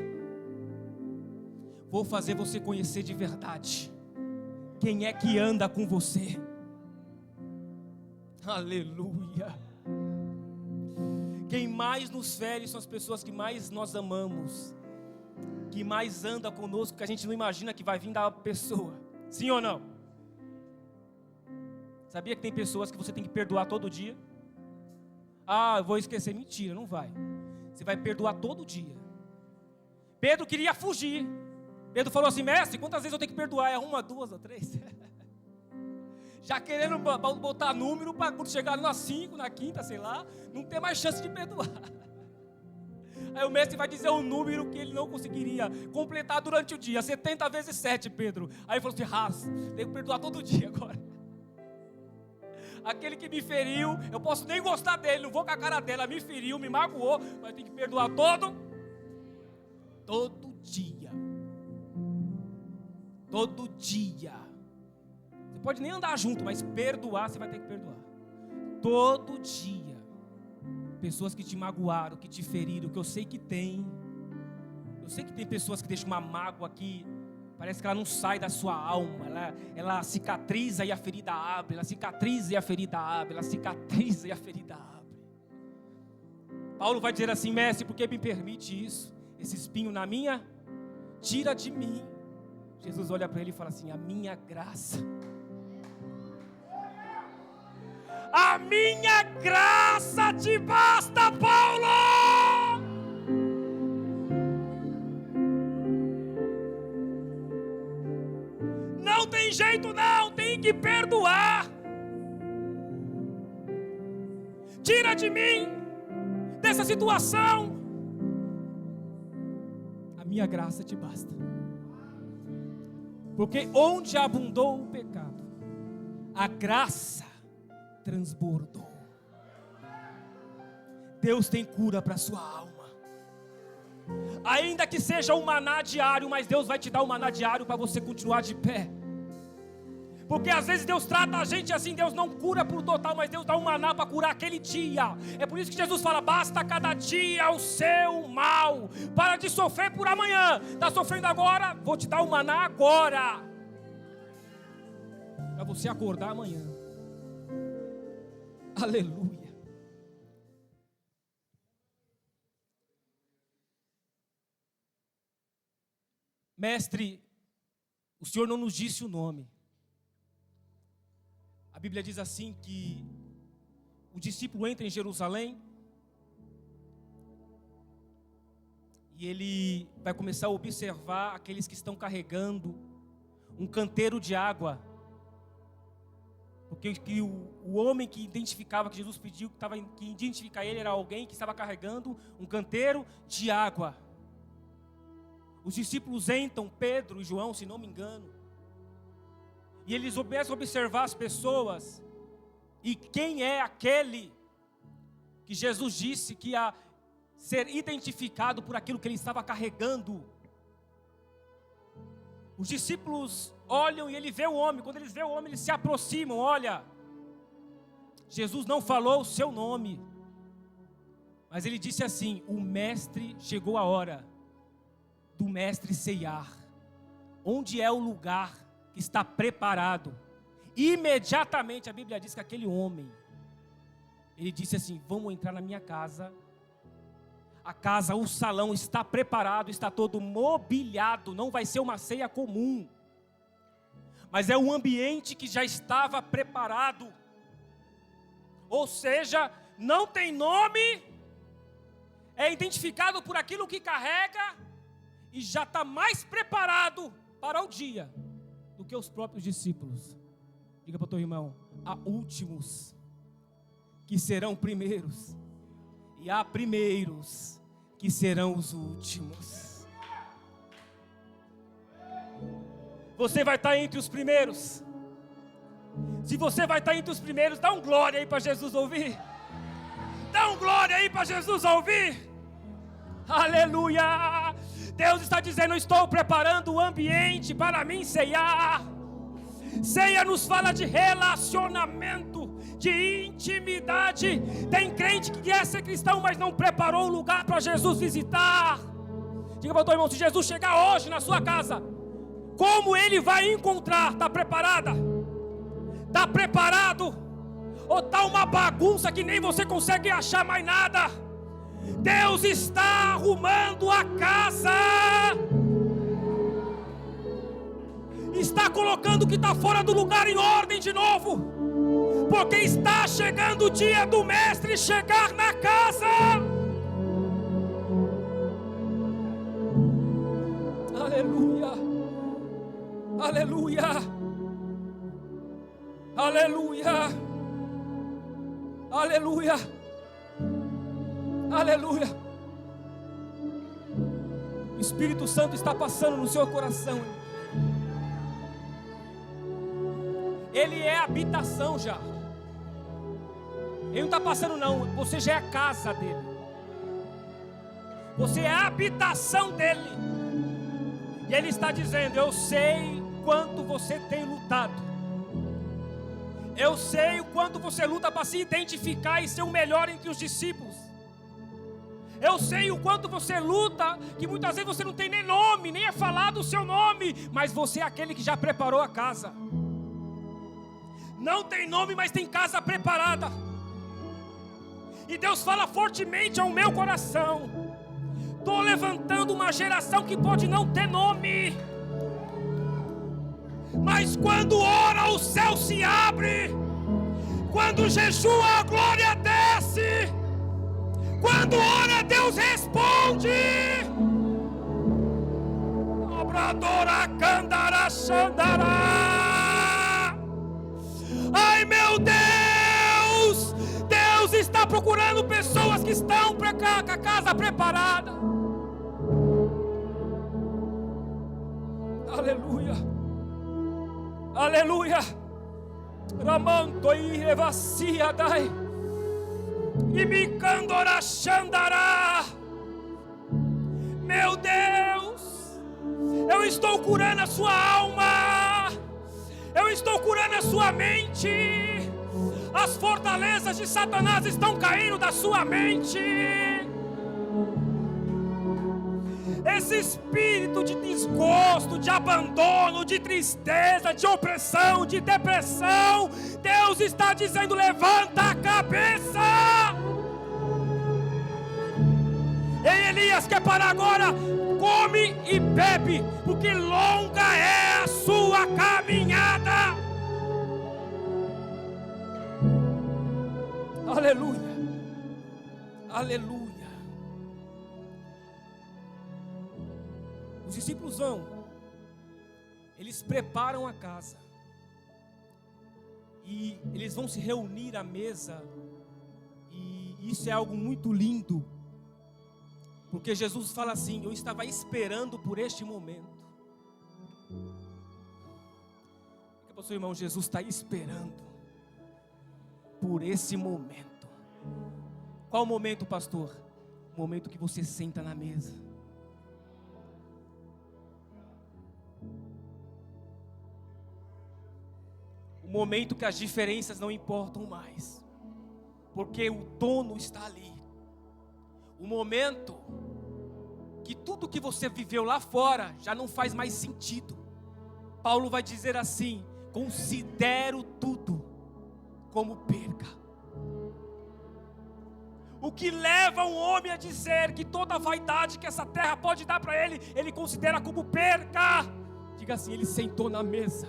Vou fazer você conhecer de verdade quem é que anda com você. Aleluia. Quem mais nos fere são as pessoas que mais nós amamos, que mais anda conosco, que a gente não imagina que vai vir da pessoa. Sim ou não? Sabia que tem pessoas que você tem que perdoar todo dia? Ah, eu vou esquecer. Mentira, não vai. Você vai perdoar todo dia. Pedro queria fugir. Pedro falou assim: mestre, quantas vezes eu tenho que perdoar? É uma, duas ou três? Já querendo botar número para quando chegar na 5, na quinta, sei lá, não ter mais chance de perdoar. Aí o mestre vai dizer um número que ele não conseguiria completar durante o dia: 70 vezes 7, Pedro. Aí ele falou assim: tenho que perdoar todo dia agora. Aquele que me feriu, eu posso nem gostar dele, não vou com a cara dela, me feriu, me magoou, mas tem que perdoar todo dia. Todo dia. Você pode nem andar junto, mas perdoar você vai ter que perdoar. Todo dia. Pessoas que te magoaram, que te feriram, que eu sei que tem. Eu sei que tem pessoas que deixam uma mágoa aqui, parece que ela não sai da sua alma. Ela cicatriza e a ferida abre. Ela cicatriza e a ferida abre. Ela cicatriza e a ferida abre. Paulo vai dizer assim: mestre, por que me permite isso? Esse espinho na minha? Tira de mim. Jesus olha para ele e fala assim: a minha graça. A minha graça te basta, Paulo. Não tem jeito não, tem que perdoar. Tira de mim dessa situação. A minha graça te basta. Porque onde abundou o pecado, a graça transbordou. Deus tem cura para a sua alma. Ainda que seja um maná diário, mas Deus vai te dar um maná diário para você continuar de pé. Porque às vezes Deus trata a gente assim, Deus não cura por total, mas Deus dá um maná para curar aquele dia. É por isso que Jesus fala: basta cada dia o seu mal. Para de sofrer por amanhã. Está sofrendo agora? Vou te dar um maná agora, para você acordar amanhã. Aleluia. Mestre, o Senhor não nos disse o nome. A Bíblia diz assim que o discípulo entra em Jerusalém e ele vai começar a observar aqueles que estão carregando um canteiro de água. Porque o homem que identificava, que Jesus pediu, que identificar ele, era alguém que estava carregando um canteiro de água. Os discípulos entram, Pedro e João, se não me engano, e eles começam a observar as pessoas, e quem é aquele que Jesus disse que ia ser identificado por aquilo que ele estava carregando. Os discípulos olham e ele vê o homem. Quando eles vê o homem, eles se aproximam. Olha, Jesus não falou o seu nome, mas ele disse assim: o mestre, chegou a hora do mestre ceiar. Onde é o lugar que está preparado? Imediatamente a Bíblia diz que aquele homem, ele disse assim: vamos entrar na minha casa. A casa, o salão está preparado, está todo mobiliado. Não vai ser uma ceia comum, mas é um ambiente que já estava preparado. Ou seja, não tem nome, é identificado por aquilo que carrega e já está mais preparado para o dia do que os próprios discípulos. Diga para o teu irmão: há últimos que serão primeiros, e há primeiros que serão os últimos. Você vai estar entre os primeiros. Se você vai estar entre os primeiros, dá um glória aí para Jesus ouvir. Dá um glória aí para Jesus ouvir. Aleluia. Deus está dizendo: eu estou preparando o ambiente para mim ceiar. Ceia nos fala de relacionamento, de intimidade. Tem crente que quer ser cristão, mas não preparou o lugar para Jesus visitar. Diga para o teu irmão: se Jesus chegar hoje na sua casa, Como ele vai encontrar? Está preparada? Está preparado? Ou está uma bagunça que nem você consegue achar mais nada? Deus está arrumando a casa. Está colocando o que está fora do lugar em ordem de novo. Porque está chegando o dia do mestre chegar na casa. Aleluia. Aleluia. Aleluia. Aleluia. Aleluia. O Espírito Santo está passando no seu coração. Ele é habitação já. Ele não está passando não. Você já é a casa dele. Você é a habitação dele. E ele está dizendo: eu sei quanto você tem lutado. Eu sei o quanto você luta para se identificar e ser o melhor entre os discípulos. Eu sei o quanto você luta, que muitas vezes você não tem nem nome, nem é falado o seu nome, mas você é aquele que já preparou a casa. Não tem nome, mas tem casa preparada. E Deus fala fortemente ao meu coração: estou levantando uma geração que pode não ter nome, mas quando ora o céu se abre, quando jejua a glória desce, quando ora Deus responde. Obradora candará xandará. Ai meu Deus, Deus está procurando pessoas que estão com a casa preparada. Aleluia. Aleluia. Ramanto e evacia dai. E me candora xandará. Meu Deus, eu estou curando a sua alma. Eu estou curando a sua mente. As fortalezas de Satanás estão caindo da sua mente. Esse espírito de desgosto, de abandono, de tristeza, de opressão, de depressão, Deus está dizendo: levanta a cabeça. Ei, Elias, quer parar agora? Come e bebe, porque longa é a sua caminhada. Aleluia. Aleluia. Os discípulos eles preparam a casa, e eles vão se reunir à mesa, e isso é algo muito lindo, porque Jesus fala assim: eu estava esperando por este momento. Diga para o seu irmão: Jesus está esperando por esse momento. Qual momento, pastor? O momento que você senta na mesa. O momento que as diferenças não importam mais, porque o dono está ali. O momento que tudo que você viveu lá fora já não faz mais sentido. Paulo vai dizer assim: considero tudo como perca. O que leva um homem a dizer que toda a vaidade que essa terra pode dar para ele, ele considera como perca. Diga assim: ele sentou na mesa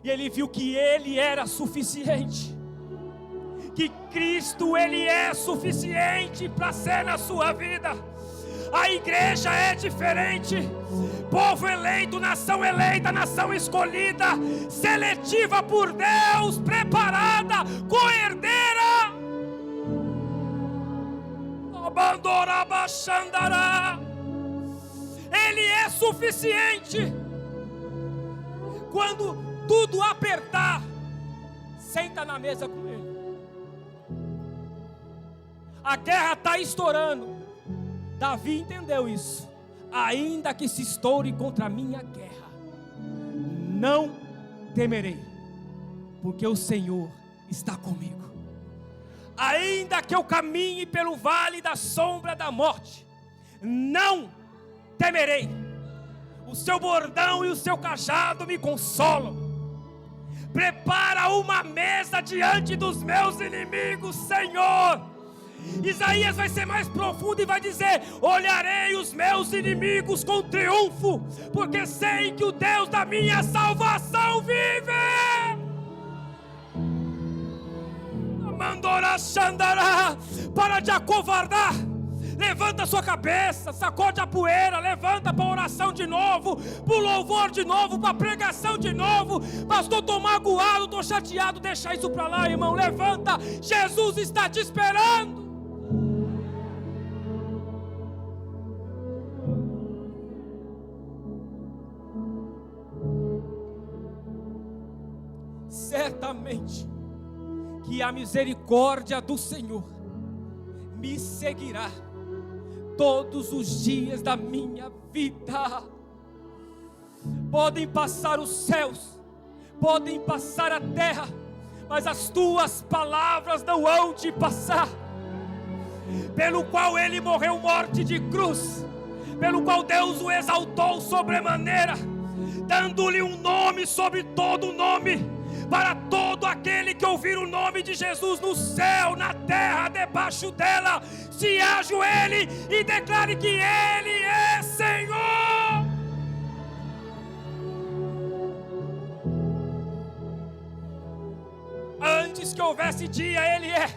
e ele viu que ele era suficiente, que Cristo, ele é suficiente para ser na sua vida. A igreja é diferente. Povo eleito, nação eleita, nação escolhida, seletiva por Deus, preparada, co-herdeira. Abandorabachandará. Ele é suficiente. Quando tudo apertar, senta na mesa com ele. A guerra está estourando. Davi entendeu isso. Ainda que se estoure contra a minha guerra, não temerei, porque o Senhor está comigo. Ainda que eu caminhe pelo vale da sombra da morte, não temerei. O seu bordão e o seu cajado me consolam. Prepara uma mesa diante dos meus inimigos, Senhor. Isaías vai ser mais profundo e vai dizer: olharei os meus inimigos com triunfo, porque sei que o Deus da minha salvação vive. Mandorá Xandará, para de acovardar. Levanta sua cabeça, sacode a poeira, levanta para a oração de novo, para o louvor de novo, para a pregação de novo. Pastor, estou magoado, estou chateado, deixa isso para lá, irmão. Levanta, Jesus está te esperando. Certamente que a misericórdia do Senhor me seguirá todos os dias da minha vida. Podem passar os céus, podem passar a terra, mas as tuas palavras não hão de passar. Pelo qual ele morreu morte de cruz, pelo qual Deus o exaltou sobremaneira, dando-lhe um nome sobre todo nome, para todo aquele que ouvir o nome de Jesus no céu, na terra, debaixo dela, se ajoelhe e declare que Ele é Senhor. Antes que houvesse dia, Ele é,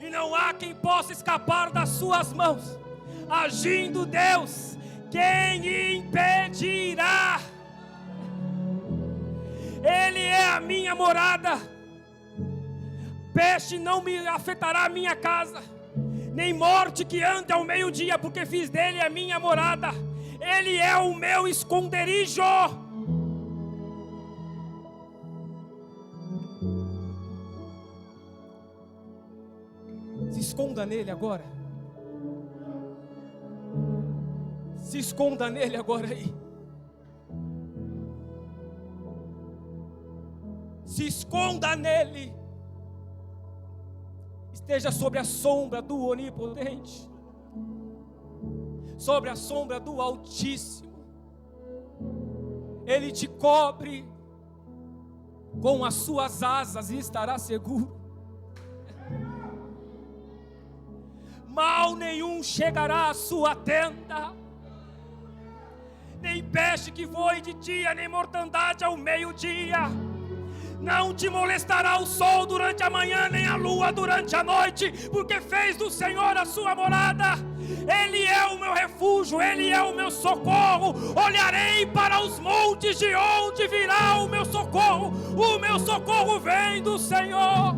e não há quem possa escapar das suas mãos. Agindo Deus, quem impedirá? Ele é a minha morada. Peste não me afetará a minha casa, nem morte que ande ao meio-dia, porque fiz dele a minha morada. Ele é o meu esconderijo. Se esconda nele agora. Se esconda nele agora aí. Se esconda nele. Esteja sobre a sombra do Onipotente, sobre a sombra do Altíssimo. Ele te cobre com as suas asas e estará seguro. Mal nenhum chegará à sua tenda, nem peste que voe de dia, nem mortandade ao meio-dia. Não te molestará o sol durante a manhã, nem a lua durante a noite, porque fez do Senhor a sua morada. Ele é o meu refúgio, Ele é o meu socorro. Olharei para os montes, de onde virá o meu socorro. O meu socorro vem do Senhor.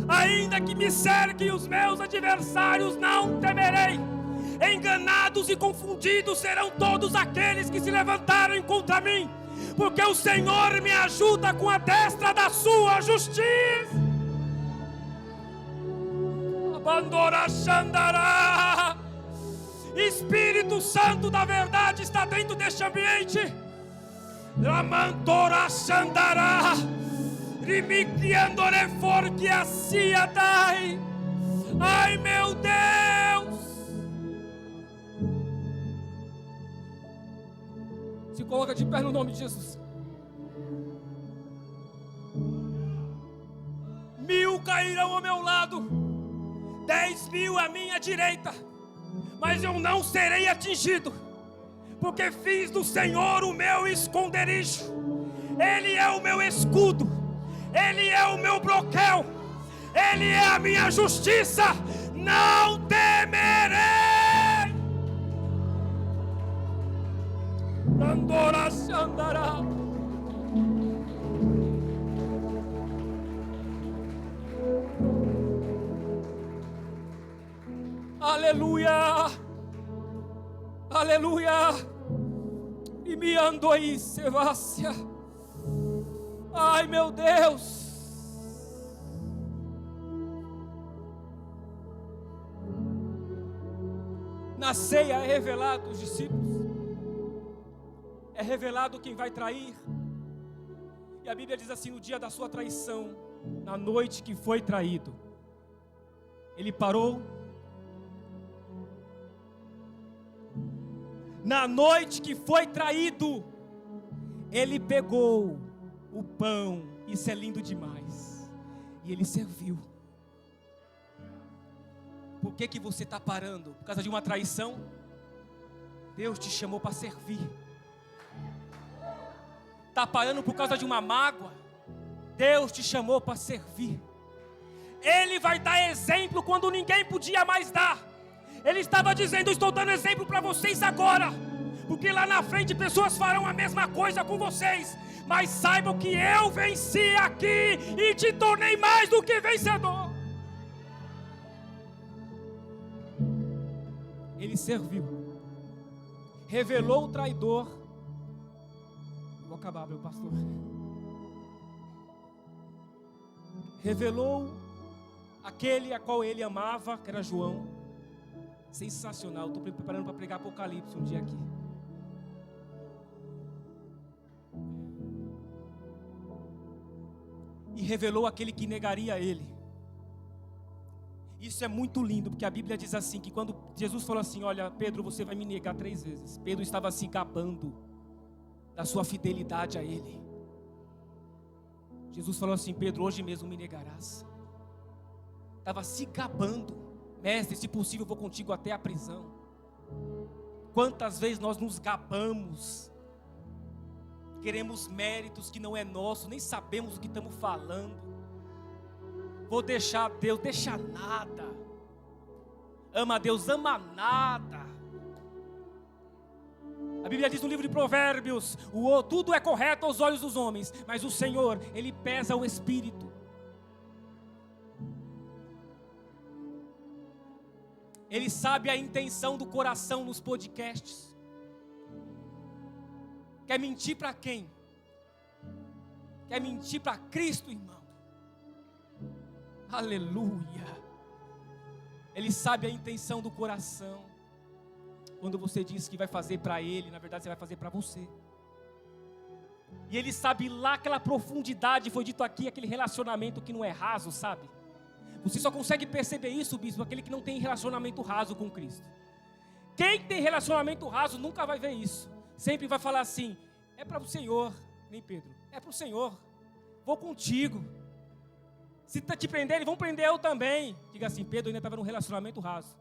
Ainda que me cerquem os meus adversários, não temerei. Enganados e confundidos serão todos aqueles que se levantaram contra mim, porque o Senhor me ajuda com a destra da sua justiça. Abandora Xandará. Espírito Santo da verdade está dentro deste ambiente. Ramantora Xandará. Rimiquiandore forque assia dai. Ai, meu Deus. Se coloca de pé no nome de Jesus. 1000 cairão ao meu lado, 10.000 à minha direita, mas eu não serei atingido, porque fiz do Senhor o meu esconderijo. Ele é o meu escudo, Ele é o meu broquel, Ele é a minha justiça. Não temerei. Andorá Xandará. Aleluia, aleluia. E me andou aí, Sevácia. Ai, meu Deus. Na ceia é revelado os discípulos, é revelado quem vai trair. E a Bíblia diz assim: no dia da sua traição, na noite que foi traído, ele parou Na noite que foi traído, ele pegou o pão, isso é lindo demais, e ele serviu. Por que você está parando? Por causa de uma traição? Deus te chamou para servir. Está parando por causa de uma mágoa? Deus te chamou para servir. Ele vai dar exemplo quando ninguém podia mais dar. Ele estava dizendo: estou dando exemplo para vocês agora, porque lá na frente pessoas farão a mesma coisa com vocês. Mas saibam que eu venci aqui e te tornei mais do que vencedor. Ele serviu, revelou o traidor. Vou acabar, meu pastor. Revelou aquele a qual ele amava, que era João. Sensacional, estou preparando para pregar Apocalipse um dia aqui. E revelou aquele que negaria ele. Isso é muito lindo, porque a Bíblia diz assim, que quando Jesus falou assim: olha, Pedro, você vai me negar 3 vezes. Pedro estava se gabando da sua fidelidade a ele. Jesus falou assim: Pedro, hoje mesmo me negarás. Estava se gabando: mestre, se possível vou contigo até a prisão. Quantas vezes nós nos gabamos, queremos méritos que não é nosso, nem sabemos o que estamos falando. Vou deixar Deus, deixa nada. Ama Deus, ama nada. A Bíblia diz no livro de Provérbios: tudo é correto aos olhos dos homens, mas o Senhor, Ele pesa o espírito. Ele sabe a intenção do coração nos podcasts. Quer mentir para quem? Quer mentir para Cristo, irmão? Aleluia. Ele sabe a intenção do coração. Quando você diz que vai fazer para Ele, na verdade você vai fazer para você. E Ele sabe lá aquela profundidade, foi dito aqui, aquele relacionamento que não é raso, sabe? Você só consegue perceber isso, bispo, aquele que não tem relacionamento raso com Cristo. Quem tem relacionamento raso nunca vai ver isso. Sempre vai falar assim: é para o Senhor, nem Pedro, é para o Senhor, vou contigo. Se te prenderem, vão prender eu também. Diga assim: Pedro ainda estava num relacionamento raso.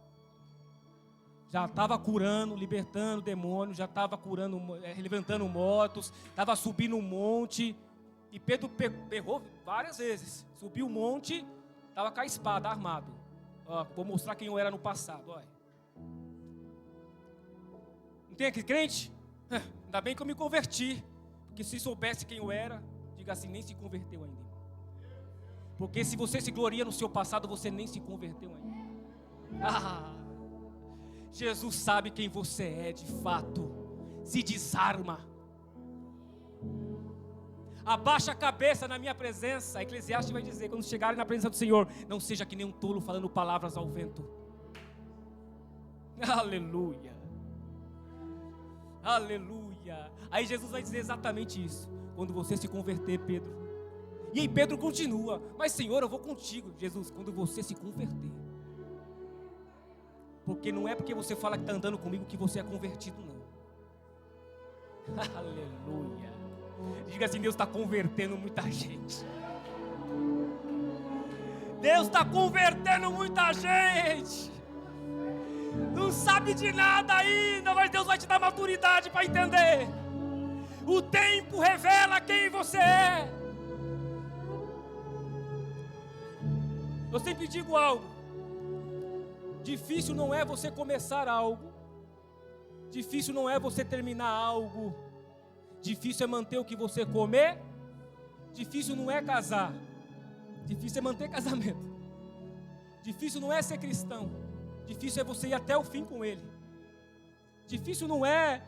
Já estava curando, libertando demônios, já estava curando, levantando mortos, estava subindo um monte. E Pedro errou várias vezes. Subiu o monte, estava com a espada, armado. Ó, vou mostrar quem eu era no passado. Olha. Não tem aqui crente? Ainda bem que eu me converti. Porque se soubesse quem eu era, diga assim: nem se converteu ainda. Porque se você se gloria no seu passado, você nem se converteu ainda. Jesus sabe quem você é de fato. Se desarma. Abaixa a cabeça na minha presença. A Eclesiastes vai dizer, quando chegarem na presença do Senhor: não seja que nem um tolo falando palavras ao vento. Aleluia. Aleluia. Aí Jesus vai dizer exatamente isso. Quando você se converter, Pedro. E aí Pedro continua: mas Senhor, eu vou contigo. Jesus: quando você se converter. Porque não é porque você fala que está andando comigo que você é convertido, não. Aleluia. Diga assim: Deus está convertendo muita gente. Deus está convertendo muita gente. Não sabe de nada ainda, mas Deus vai te dar maturidade para entender. O tempo revela quem você é. Eu sempre digo algo: difícil não é você começar algo, difícil não é você terminar algo, difícil é manter o que você comer, difícil não é casar, difícil é manter casamento, difícil não é ser cristão, difícil é você ir até o fim com Ele, difícil não é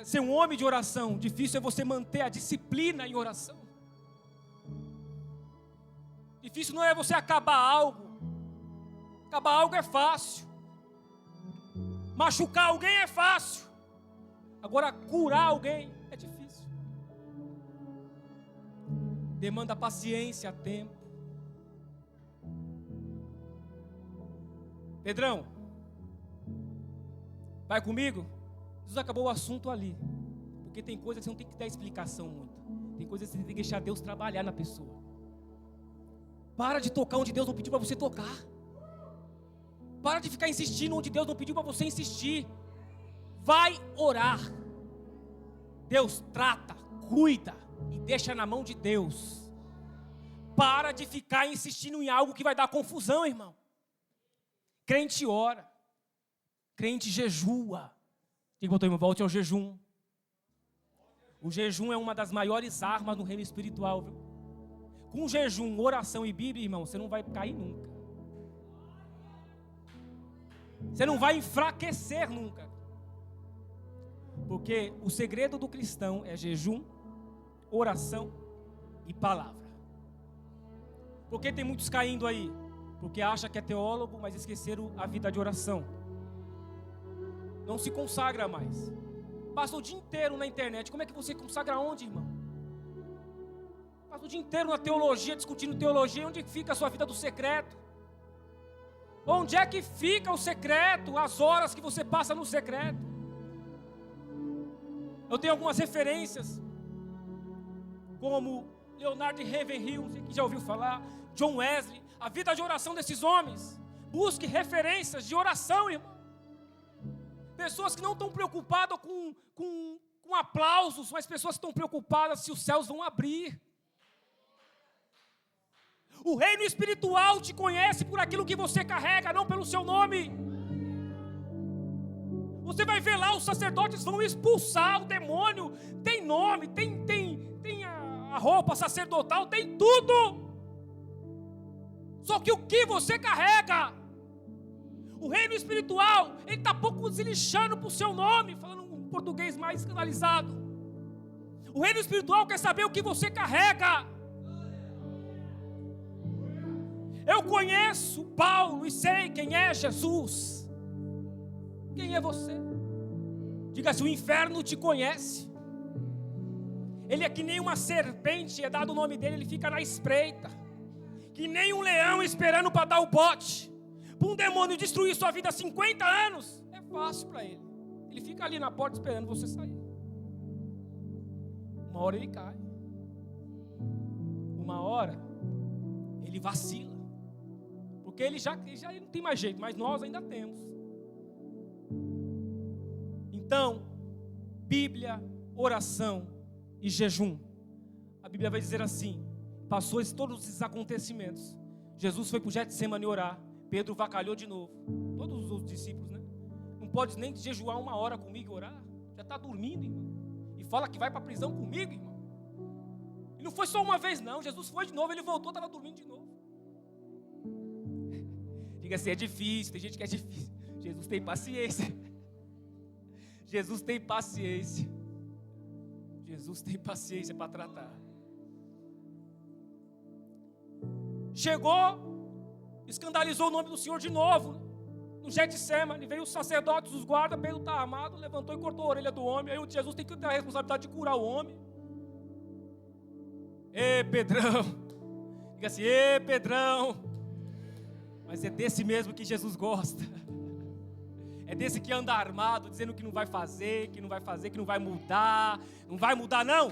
ser um homem de oração, difícil é você manter a disciplina em oração. Difícil não é você acabar algo. Acabar algo é fácil. Machucar alguém é fácil. Agora curar alguém é difícil. Demanda paciência, tempo. Pedrão, Vai comigo? Jesus acabou o assunto ali. Porque tem coisas que você não tem que dar explicação muito. Tem coisas que você tem que deixar Deus trabalhar na pessoa. Para de tocar onde Deus não pediu para você tocar. Para de ficar insistindo onde Deus não pediu para você insistir. Vai orar. Deus trata, cuida e deixa na mão de Deus. Para de ficar insistindo em algo que vai dar confusão, irmão. Crente ora. Crente jejua. Quem botou, irmão? Volte ao jejum. O jejum é uma das maiores armas no reino espiritual, viu? Com jejum, oração e Bíblia, irmão, você não vai cair nunca. Você não vai enfraquecer nunca. Porque o segredo do cristão é jejum, oração e palavra. Por que tem muitos caindo aí? Porque acha que é teólogo, mas esqueceram a vida de oração. Não se consagra mais. Passa o dia inteiro na internet. Como é que você consagra onde, irmão? Passa o dia inteiro na teologia, discutindo teologia. Onde fica a sua vida do secreto? Onde é que fica o secreto? As horas que você passa no secreto? Eu tenho algumas referências, como Leonard Ravenhill, você que já ouviu falar, John Wesley, a vida de oração desses homens. Busque referências de oração, irmão. Pessoas que não estão preocupadas com aplausos, mas pessoas que estão preocupadas se os céus vão abrir. O reino espiritual te conhece por aquilo que você carrega, não pelo seu nome. Você vai ver lá, os sacerdotes vão expulsar o demônio. Tem nome, tem a roupa sacerdotal, tem tudo. Só que o que você carrega? O reino espiritual, ele está pouco se lixando para o seu nome, falando um português mais escandalizado. O reino espiritual quer saber o que você carrega. Eu conheço Paulo e sei quem é Jesus. Quem é você? Diga assim: o inferno te conhece. Ele é que nem uma serpente, é dado o nome dele, ele fica na espreita. Que nem um leão esperando para dar o bote. Para um demônio destruir sua vida há 50 anos, é fácil para ele. Ele fica ali na porta esperando você sair. Uma hora ele cai. Uma hora ele vacila. Porque ele já não tem mais jeito, mas nós ainda temos. Então, Bíblia, oração e jejum. A Bíblia vai dizer assim: passou todos esses acontecimentos. Jesus foi para o Getsemane orar. Pedro vacalhou de novo. Todos os discípulos, né? Não pode nem jejuar 1 hora comigo e orar. Já está dormindo, irmão. E fala que vai para a prisão comigo, irmão. E não foi só uma vez, não. Jesus foi de novo, ele voltou, estava dormindo de novo. Diga assim: é difícil, tem gente que é difícil. Jesus tem paciência. Jesus tem paciência. Jesus tem paciência para tratar. Chegou, escandalizou o nome do Senhor de novo. No Getsemane, veio os sacerdotes, os guardas, Pedro está armado, levantou e cortou a orelha do homem. Aí o Jesus tem que ter a responsabilidade de curar o homem. Ê, Pedrão. Diga assim: ê, Pedrão. Mas é desse mesmo que Jesus gosta. É desse que anda armado, dizendo que não vai fazer, que não vai fazer, que não vai mudar. Não vai mudar, não.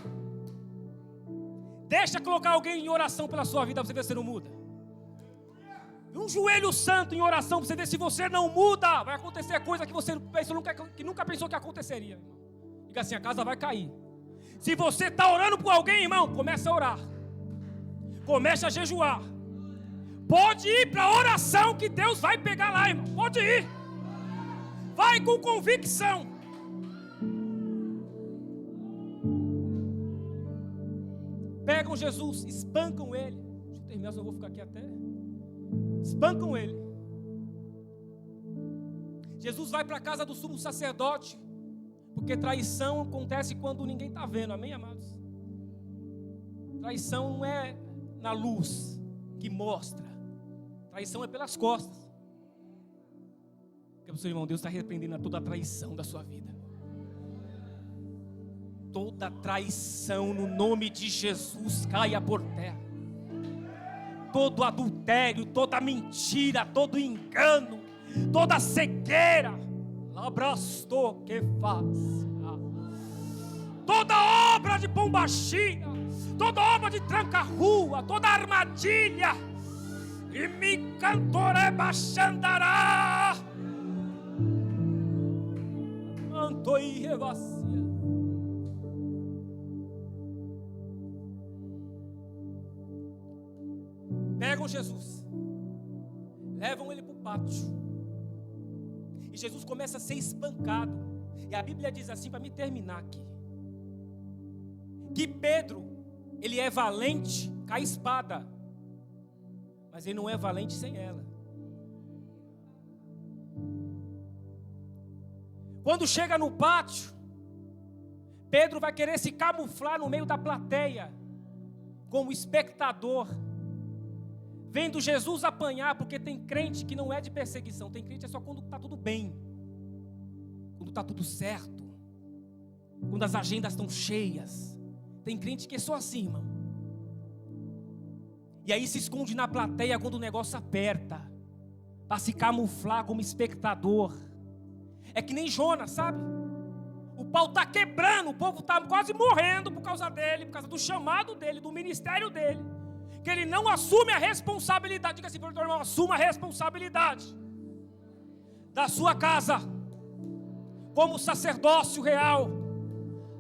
Deixa colocar alguém em oração pela sua vida, para você ver se não muda. Um joelho santo em oração, para você ver se você não muda. Vai acontecer coisa que você nunca pensou que aconteceria. Diga assim: a casa vai cair. Se você está orando por alguém, irmão, começa a orar. Começa a jejuar. Pode ir para a oração que Deus vai pegar lá, irmão. Pode ir. Vai com convicção. Pegam Jesus, espancam ele. Deixa eu terminar, senão eu vou ficar aqui até. Espancam ele. Jesus vai para a casa do sumo sacerdote. Porque traição acontece quando ninguém está vendo. Amém, amados? Traição não é na luz que mostra. Traição é pelas costas. Porque o seu irmão, Deus está repreendendo toda a traição da sua vida. Toda traição no nome de Jesus caia por terra. Todo adultério, toda mentira, todo engano, toda cegueira. Abraçou que faz. Toda obra de pombagira, toda obra de tranca-rua, toda armadilha, e me cantore baixandará. Antoi revacia. Pegam Jesus, levam ele para o pátio. E Jesus começa a ser espancado. E a Bíblia diz assim, para me terminar aqui, que Pedro, ele é valente com a espada, mas ele não é valente sem ela. Quando chega no pátio, Pedro vai querer se camuflar no meio da plateia, como espectador, vendo Jesus apanhar, porque tem crente que não é de perseguição, tem crente é só quando está tudo bem, quando está tudo certo, quando as agendas estão cheias. Tem crente que é só assim, irmão. E aí se esconde na plateia quando o negócio aperta, para se camuflar como espectador. É que nem Jonas, sabe? O pau está quebrando, o povo está quase morrendo por causa dele, por causa do chamado dele, do ministério dele, que ele não assume a responsabilidade. Diga assim para o teu irmão: assuma a responsabilidade da sua casa, como sacerdócio real.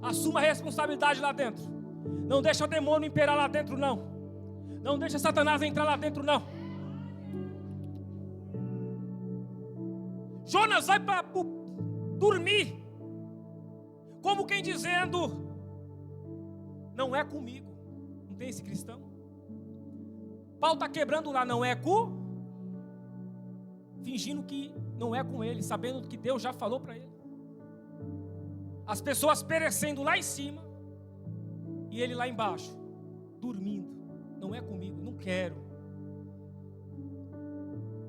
Assuma a responsabilidade lá dentro. Não deixa o demônio imperar lá dentro, não. Não deixa Satanás entrar lá dentro, não. Jonas vai para dormir, como quem dizendo: não é comigo. Não tem esse cristão? Pau está quebrando lá, não é fingindo que não é com ele, sabendo que Deus já falou para ele. As pessoas perecendo lá em cima e ele lá embaixo, dormindo. Não é comigo, não quero.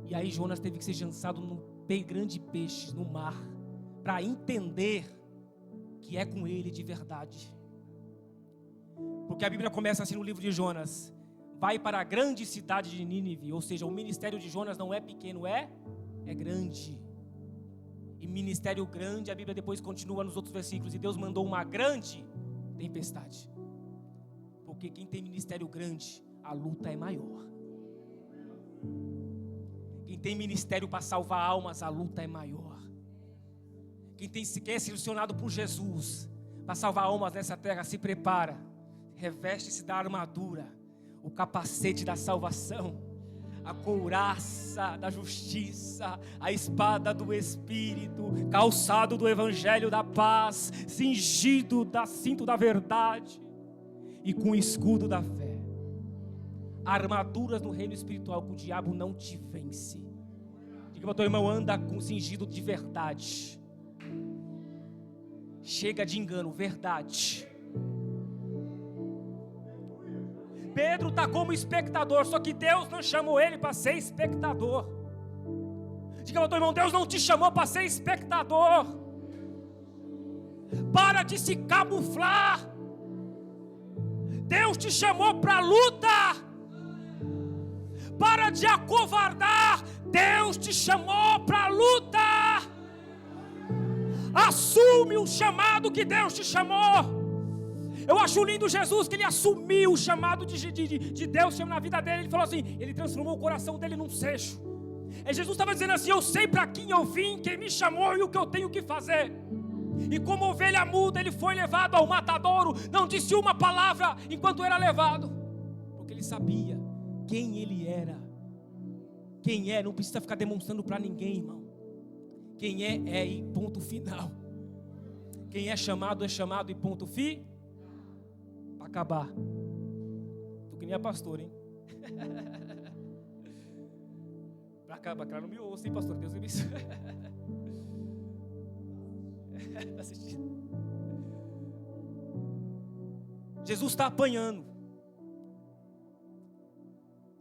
E aí Jonas teve que ser lançado num grande peixe no mar, para entender que é com ele de verdade. Porque a Bíblia começa assim no livro de Jonas: vai para a grande cidade de Nínive. Ou seja, o ministério de Jonas não é pequeno, é grande. E ministério grande, a Bíblia depois continua nos outros versículos: e Deus mandou uma grande tempestade. Porque quem tem ministério grande, a luta é maior. Quem tem ministério para salvar almas, a luta é maior. Quem quer ser selecionado por Jesus para salvar almas nessa terra, se prepara, reveste-se da armadura, o capacete da salvação, a couraça da justiça, a espada do Espírito, calçado do Evangelho da paz, cingido da cinto da verdade e com o escudo da fé. Armaduras no reino espiritual, que o diabo não te vence. Diga para o teu irmão: anda com cingido de verdade. Chega de engano, verdade. Pedro está como espectador, só que Deus não chamou ele para ser espectador. Diga para o teu irmão: Deus não te chamou para ser espectador. Para de se camuflar. Deus te chamou para luta. Para de acovardar. Deus te chamou para luta. Assume o chamado que Deus te chamou. Eu acho lindo Jesus, que ele assumiu o chamado de Deus na vida dele. Ele falou assim, ele transformou o coração dele num seixo. E Jesus estava dizendo assim: eu sei para quem eu vim, quem me chamou e o que eu tenho que fazer. E como ovelha muda, ele foi levado ao matadouro. Não disse uma palavra enquanto era levado, porque ele sabia quem ele era. Quem é, não precisa ficar demonstrando para ninguém, irmão. Quem é e ponto final. Quem é chamado e ponto final. Para acabar. Tô que nem a pastora, hein? Para acabar, cara, não me ouça, hein, pastor? Deus me abençoe. Tá assistindo? Jesus está apanhando.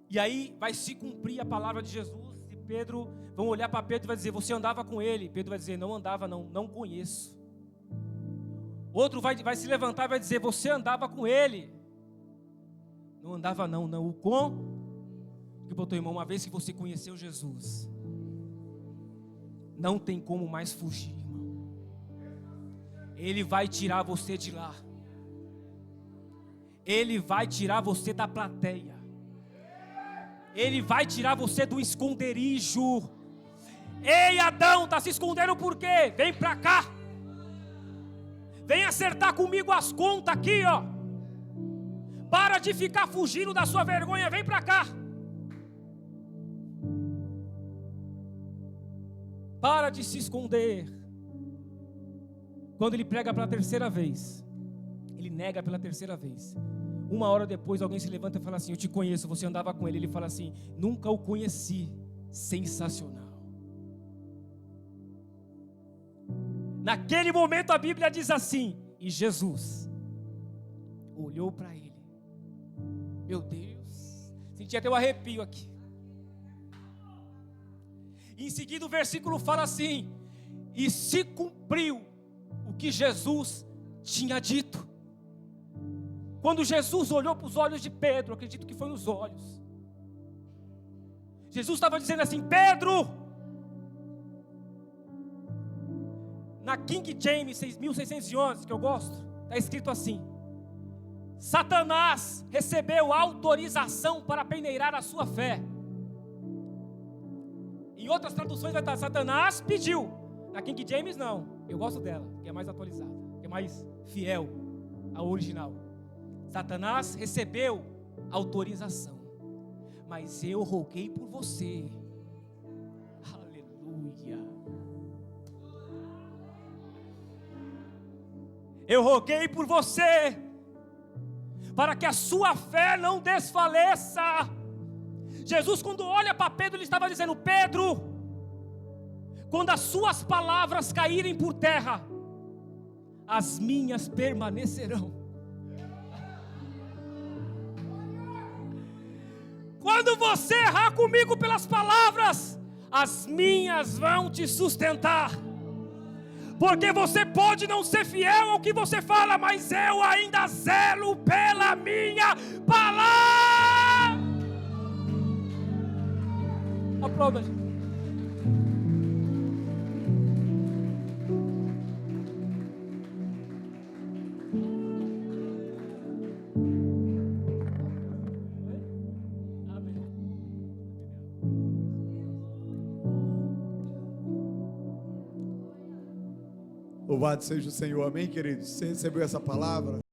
E aí vai se cumprir a palavra de Jesus. E Pedro, vão olhar para Pedro e vai dizer: você andava com ele? Pedro vai dizer: não andava, não conheço. Outro vai se levantar e vai dizer: você andava com ele? Não andava não. O com? Que botou, irmão, uma vez que você conheceu Jesus, não tem como mais fugir. Ele vai tirar você de lá. Ele vai tirar você da plateia. Ele vai tirar você do esconderijo. Ei, Adão, está se escondendo por quê? Vem para cá. Vem acertar comigo as contas aqui, ó. Para de ficar fugindo da sua vergonha, vem para cá. Para de se esconder. Quando ele prega pela terceira vez, ele nega pela terceira vez. Uma hora depois alguém se levanta e fala assim: eu te conheço, você andava com ele. Ele fala assim: nunca o conheci. Sensacional. Naquele momento a Bíblia diz assim: e Jesus olhou para ele. Meu Deus, senti até um arrepio aqui. E em seguida o versículo fala assim: e se cumpriu o que Jesus tinha dito. Quando Jesus olhou para os olhos de Pedro, acredito que foi nos olhos, Jesus estava dizendo assim: Pedro, na King James 1611, que eu gosto, está escrito assim: Satanás recebeu autorização para peneirar a sua fé. Em outras traduções vai estar: Satanás pediu. Na King James não, eu gosto dela, que é mais atualizada, que é mais fiel ao original. Satanás recebeu autorização, mas eu roguei por você. Aleluia. Eu roguei por você, para que a sua fé não desfaleça. Jesus, quando olha para Pedro, ele estava dizendo: Pedro, quando as suas palavras caírem por terra, as minhas permanecerão. Quando você errar comigo pelas palavras, as minhas vão te sustentar. Porque você pode não ser fiel ao que você fala, mas eu ainda zelo pela minha palavra. Aplauda, gente. Louvado seja o Senhor, amém, queridos? Você recebeu essa palavra?